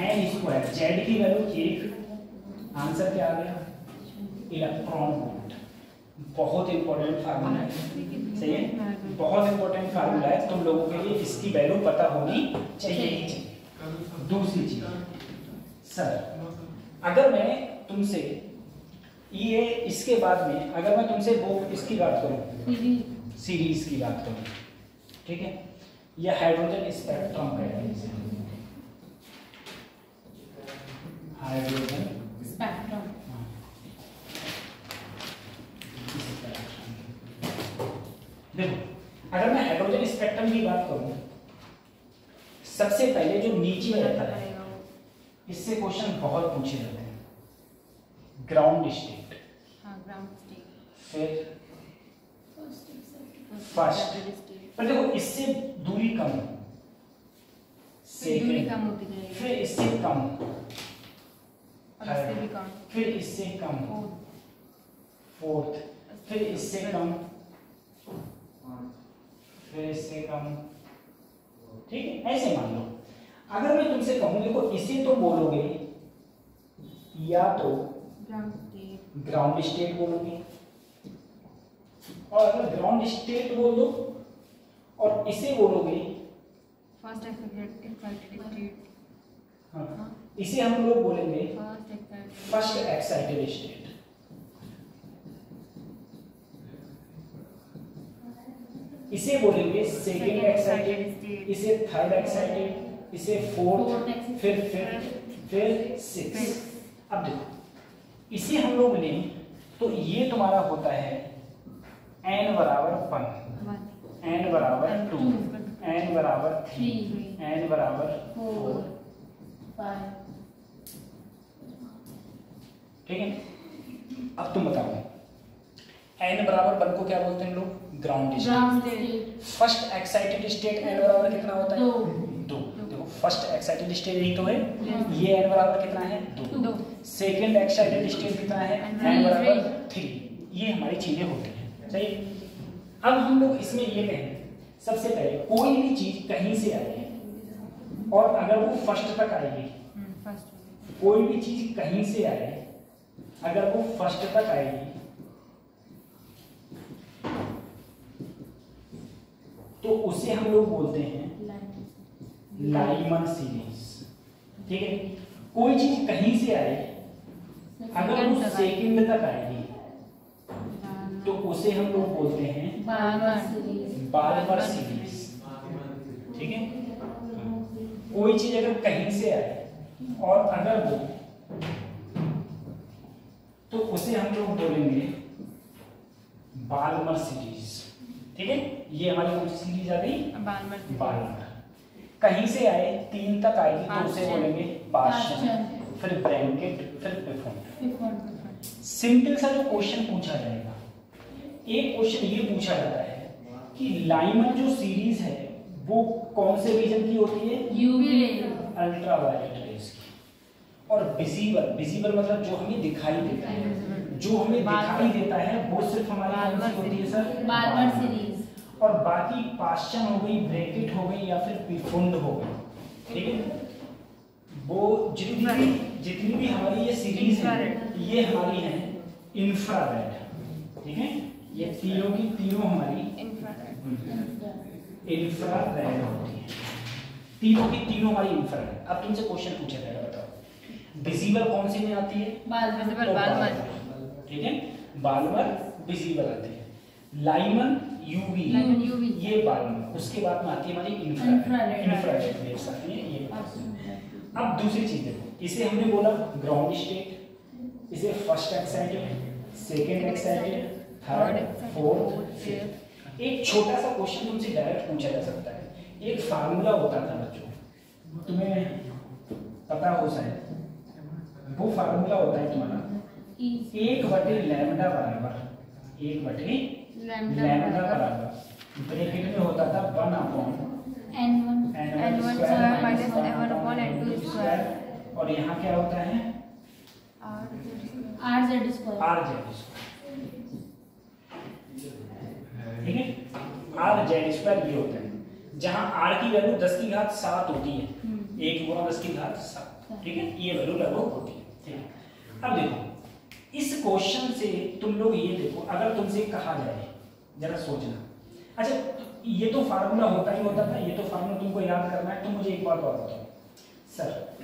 एन स्क्वायर, जेड की वैल्यू 1, आंसर क्या आ गया, इलेक्ट्रॉन वोल्ट। बहुत इंपॉर्टेंट फार्मूला है, सही है, बहुत इंपॉर्टेंट फार्मूला है, तुम लोगों के लिए इसकी वैल्यू पता होनी चाहिए ही चाहिए। दूसरी चीज सर, अगर मैं तुमसे ये इसके बाद में अगर मैं तुमसे वो इसकी बात करूं, सीरीज की बात करूं, ठीक है, यह हाइड्रोजन स्पेक्ट्रम है, हाइड्रोजन स्पेक्ट्रम। देखो, अगर मैं हाइड्रोजन स्पेक्ट्रम की बात करूं, सबसे पहले जो नीचे रहता है इससे क्वेश्चन बहुत पूछे जाते हैं, ग्राउंड स्टेट, फिर फर्स्ट, पर देखो इससे दूरी कम, सेकंड, फिर इससे कम, फिर इससे कम, फोर्थ, फिर इससे कम, फिर इससे कम। ठीक है, ऐसे मान लो। अगर मैं तुमसे कहूं, देखो इसे तो बोलोगे या तो ग्राउंड स्टेट बोलोगे, और अगर ग्राउंड स्टेट बोल दो और इसे बोलोगे फर्स्ट एक्साइटेड स्टेट, हाँ, इसे हम लोग बोलेंगे फर्स्ट एक्साइटेड स्टेट। इसे बोलेंगे सेकेंड एक्साइटेड, इसे थर्ड एक्साइटेड, इसे फोर्थ, फिर सिक्स। अब देखो इसे हम लोग लें तो ये तुम्हारा होता है n बराबर 1, n बराबर 2, n बराबर 3, n बराबर 4, 5। ठीक है, अब तुम बताओ n बराबर 1 को क्या बोलते हैं लोग, ground state. First excited state n बराबर कितना होता है, 2। देखो फर्स्ट एक्साइटेड स्टेट यही तो है, ये n बराबर कितना है 2, सेकंड एक्साइटेड स्टेट कितना है n बराबर 3, ये हमारी चीजें होती हैं। सही। अब हम लोग इसमें ये कहें सबसे पहले कोई भी चीज कहीं से आए और अगर वो फर्स्ट तक आएगी, कोई भी चीज कहीं से आए अगर वो फर्स्ट तक आएगी तो उसे हम लोग बोलते हैं लाइमन सीरीज। ठीक है। कोई चीज कहीं से आए अगर वो सेकंड तक आएगी तो उसे हम लोग बोलते हैं बाल्मर सीरीज। ठीक है। कोई चीज अगर कहीं से आए और अगर वो तो उसे हम लोग बोलेंगे बाल्मर सीरीज। ठीक है। ये हमारी कौन सी सीरीज आ गई? बाल्मर। कहीं से आए 3 तक आएगी तो उसे बोलेंगे पार्शियल, फिर ब्रैकेट, फिर प्रीफोन। सिंपल सा जो क्वेश्चन पूछा जाएगा, एक क्वेश्चन ये पूछा जाता है कि लाइमन जो सीरीज है वो कौन से रीजन की होती है? यूवी अल्ट्रावायलेट रेज की। और विजिबल मतलब जो हमें दिखाई देता है, जो हमें दिखाई देता है वो सिर्फ हमारी कौन सी होती है सर? Balmer series. और बाकी पाश्चन हो गई, ब्रैकेट हो गई या फिर प्रीफोन्ड हो गई। ठीक है। वो जितनी भी हमारी ये सीरीज है ये हमारी है इंफ्रारेड। ठीक है। ये तीनों की तीनों हमारी इंफ्रारेड होती है, तीनों की तीनों हमारी इंफ्रारेड। अब तुमसे क्वेश्चन पूछा जाएगा, बताओ विजिबल कौन सी में आती है? बाल्मर। ठीक है। बाल्मर विजिबल आती है, लाइमन यूवी ये बाल्मर, उसके बाद में आती है हमारी इंफ्रारेड वेव्स आती है ये। अब दूसरी चीज देखो, इसे हमने बोला ग्राउंड स्टेट, इसे first excited, second excited, third, fourth, fifth. एक छोटा सा क्वेश्चन तुमसे डायरेक्ट पूछा जा सकता है। एक फार्मूला होता था बच्चों, तुम्हें पता हो शायद, वो फार्मूला होता है तुम्हारा 1/लैम्डा बराबर 1/लैम्डा बराबर ब्रैकेट में होता था 1/n1 square minus n1 square, और यहाँ क्या होता है RZ स्क्वायर। ठीक है। RZ स्क्वायर ये होता है, जहाँ R की वैल्यू 10 की घात 7 होती है, 1 × 10 की घात 7। ठीक है। ये वैल्यू लगभग होती है। ठीक है। अब देखो इस क्वेश्चन से तुम लोग ये देखो, अगर तुमसे कहा जाए, जरा सोचना, अच्छा ये तो फार्मूला होता ही होता था, ये तो फार्मूला तुमको याद करना है। तो मुझे एक बात और बताओ सर,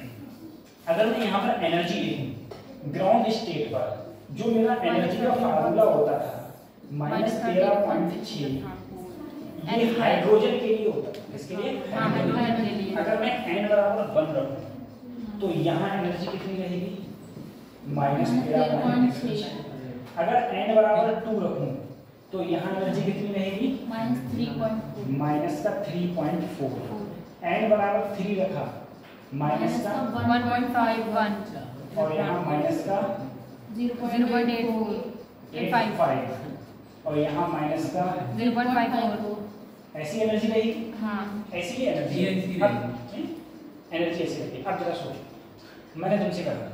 अगर मैं यहाँ पर एनर्जी लिखूं ग्राउंड स्टेट पर, जो मेरा एनर्जी का फार्मूला होता था -13.6, ये हाइड्रोजन के लिए होता था। किसके लिए? हाइड्रोजन के लिए। अगर मैं n बराबर 1 रखूं तो यहाँ एनर्जी कितनी रहेगी? -13.6। अगर n बराबर 2 रखूं तो यहाँ एनर्जी कितनी रहेगी? -3.4। n बराबर 3 रखा -1.51 और यहाँ माइनस का 0.85 और यहाँ माइनस का 0.54। ऐसी एनर्जी रहेगी। हाँ ऐसी ही एनर्जी ऐसी एनर्जी ऐसी रहेगी। अब जरा सोचो, मैंने तुमसे कहा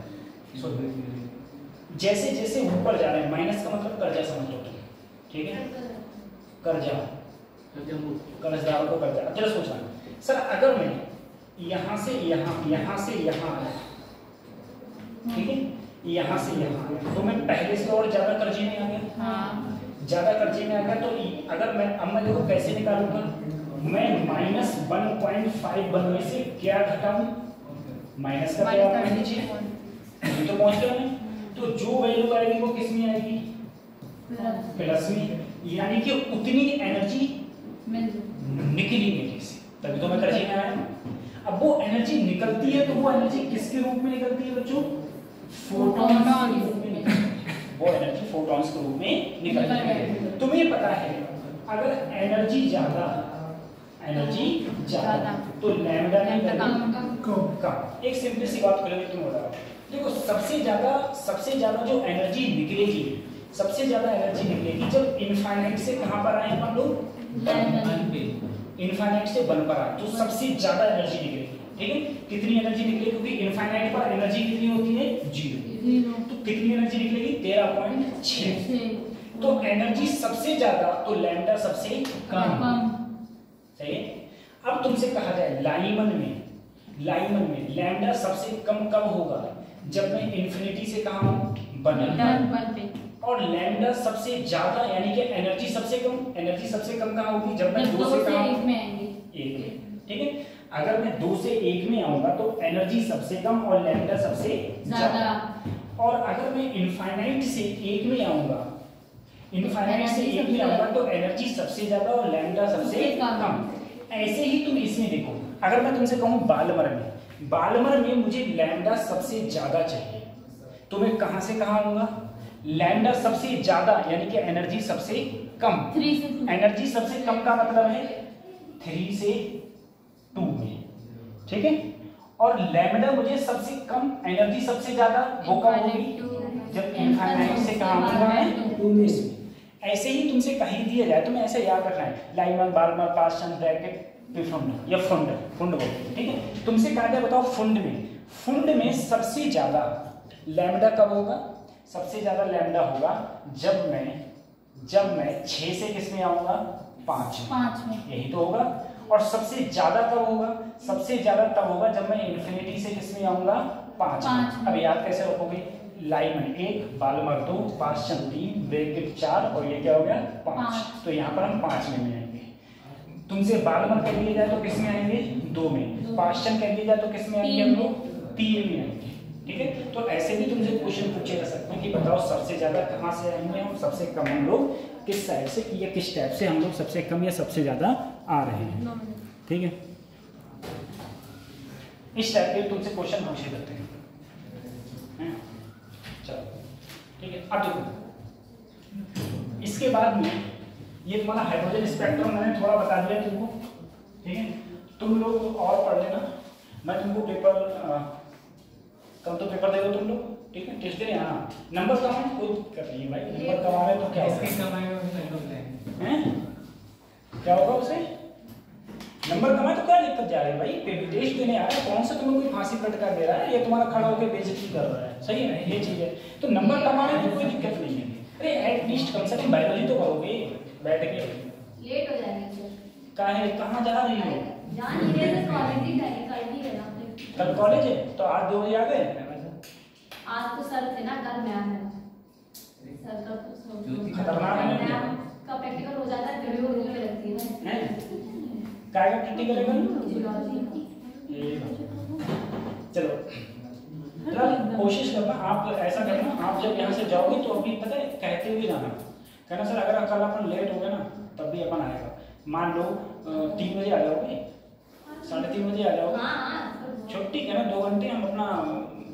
जैसे जैसे ऊपर जा रहे हैं, माइनस का मतलब कर्जा समझ लो तुम। ठीक है। कर्जा, कर्जदारों को कर्जा। अब जरा सोचना सर, अगर मैं यहाँ से यहाँ, यहाँ से यहाँ आया, ठीक है, यहाँ से यहाँ आया, तो मैं पहले से और ज्यादा कर्जे में आ गया। ज्यादा कर्जे में आ गया तो अगर मैं अब मैं देखो कैसे निकालूंगा, मैं -1.5 बनने से क्या घटाऊं? माइनस का क्या होगा नीचे, तो पहुंच गया मैं। तो जो वैल्यू आएगी वो किस में आएगी? प्लस में, यानी कि उतनी एनर्जी निकली मेरे से, तभी तो मैं कर्जे में आया। अब वो एनर्जी निकलती है तो वो एनर्जी किसके रूप में निकलती है बच्चों? फोटॉन्स के रूप में। वो एनर्जी फोटॉन्स के रूप में निकलती है। तुम्हें पता है अगर एनर्जी ज्यादा तो लैम्डा की वैल्यू कम। एक सिंपल सी बात करेंगे, तुम बताओ। देखो सबसे ज्यादा जो एनर्जी निकलेगी, सबसे ज्यादा एनर्जी निकलेगी जब इनफाइनाइट से कहां पर आए अपन लोग? इनफाइनाइट से 1 पर आए, तो सबसे ज्यादा एनर्जी निकलेगी। ठीक है, कितनी एनर्जी निकलेगी, क्योंकि इनफाइनाइट पर एनर्जी कितनी होती है 0, तो कितनी एनर्जी निकलेगी 13.6। तो एनर्जी सबसे ज्यादा तो लैम्डा सबसे कम, सही है। अब तुमसे कहा जाए लाइमन में लैम्डा सबसे कम कब होगा, जब मैं इन्फिनिटी से कहा हूं 1 पे, और लैम्डा सबसे ज्यादा यानी कि एनर्जी सबसे कम कहाँ होगी, जब मैं 2 से कहा 1 में, ठीक है। अगर मैं 2 से 1 में आऊंगा तो एनर्जी सबसे कम और लैम्डा सबसे ज्यादा, और अगर मैं इनफाइनाइट से 1 में आऊंगा तो एनर्जी सबसे ज्यादा और लैम्डा सबसे कम। ऐसे ही तुम इसमें देखो, अगर मैं तुमसे कहूं बालमर में मुझे लैम्डा सबसे ज्यादा चाहिए, तो मैं कहां से कहां आऊंगा, लैम्डा सबसे ज्यादा यानी कि एनर्जी सबसे कम, एनर्जी सबसे कम का मतलब है 3 से 2 में, ठीक है। और लैम्डा मुझे सबसे कम एनर्जी सबसे ज्यादा वो कब होगी, जब इनफाइनाइट से कहां आऊंगा 2 में। ऐसे ही तुमसे कहीं दिया जाए तो मैं ऐसे याद रखना है, लाइमन, बालमर, पास्टन, ब्रैकेट, पिफुंड या फुंड बोलते हैं, ठीक है। तुमसे कहा जाए बताओ फुंड में सबसे ज्यादा लैम्डा कब होगा, सबसे ज्यादा लैम्डा होगा जब मैं 6 से किस में आऊंगा 5 में, यही तो होगा। और सबसे ज्यादा कब होगा, सबसे ज्यादा तब होगा जब मैं इन्फिनिटी से किस में आऊंगा 5 में। अब याद कैसे रखोगे, लाइमन 1, बालमर 2, पास्टन 3, ब्रैकेट 4 और ये क्या हो गया 5। तो यहाँ पर हम 5 में आएंगे। तुमसे बालमर कह दिया जाए तो किस में आएंगे 2 में, पास्टन कह दिया जाए तो किस में आएंगे हम लोग 3 में आएंगे, ठीक है। तो ऐसे भी तुमसे क्वेश्चन पूछे जा सकते हैं कि बताओ सबसे ज्यादा कहाँ से आएंगे हम, सबसे कम हम लोग किस साइड से या किस टाइप से हम लोग सबसे कम या सबसे ज्यादा आ रहे हैं, ठीक है। इस टाइप के तुमसे क्वेश्चन पूछे जाते हैं, चलो ठीक है। अब देखो इसके बाद में ये तुम्हारा हाइड्रोजन स्पेक्ट्रम मैंने थोड़ा बता दिया तुमको, ठीक है। तुम लोग और पढ़ लेना, मैं तुमको पेपर कल तो पेपर दे दो तुम लोग, ठीक है। टेस्ट दे, हाँ नंबर कमाए कोई दिक्कत नहीं है भाई, नंबर कमा रहे तो क्या है, क्या होगा उसे, नंबर कमाए तो क्या दिक्कत जा रही है भाई, टेस्ट देने आ रहा है, कौन सा तुम्हें कोई फांसी लटका दे रहा है, ये तुम्हारा खड़ा होकर बेइज्जती कर रहा है, सही है ये चीज है। तो नंबर कमाने में कोई दिक्कत नहीं है, अरे एटलीस्ट कम से कम बायोलॉजी तो करोगे बैठ के, लेट हो जाएंगे सर। कहाँ जा रही हो, कल कॉलेज है तो आज 2 बजे आ गए, आज तो सर थे ना, कल मैम है सर का, तो खतरनाक है मैम का प्रैक्टिकल हो जाता है फिर वो रूम में लगती है काय का प्रैक्टिकल है चलो कोशिश करना, आप ऐसा करना, आप जब यहाँ से जाओगे तो अभी पता है कहते हुए जाना, कहना सर अगर कल अपन लेट हो गए ना तब भी अपन आएगा, मान लो 3 बजे आ जाओगे, 3:30 बजे आ जाओगे, छुट्टी है ना 2 घंटे हम अपना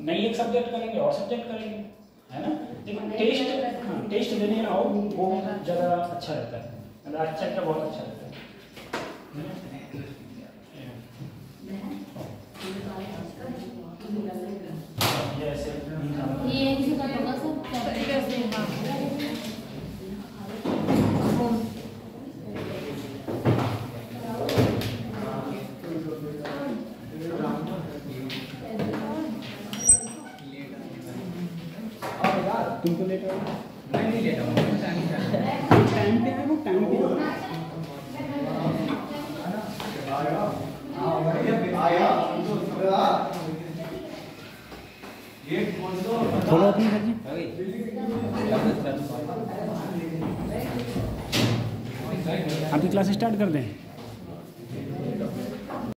नई एक सब्जेक्ट करेंगे और सब्जेक्ट करेंगे, है ना। देखो टेस्ट देने आओ वो ज़्यादा अच्छा रहता है, अच्छा क्या बहुत अच्छा रहता है। ये इनसे कट होगा सब तुमको लेट हो, मैं नहीं लेता हूँ, टाइम पे है वो टाइम पे खोलो अपनी सब्जी, अभी क्लास स्टार्ट कर दें।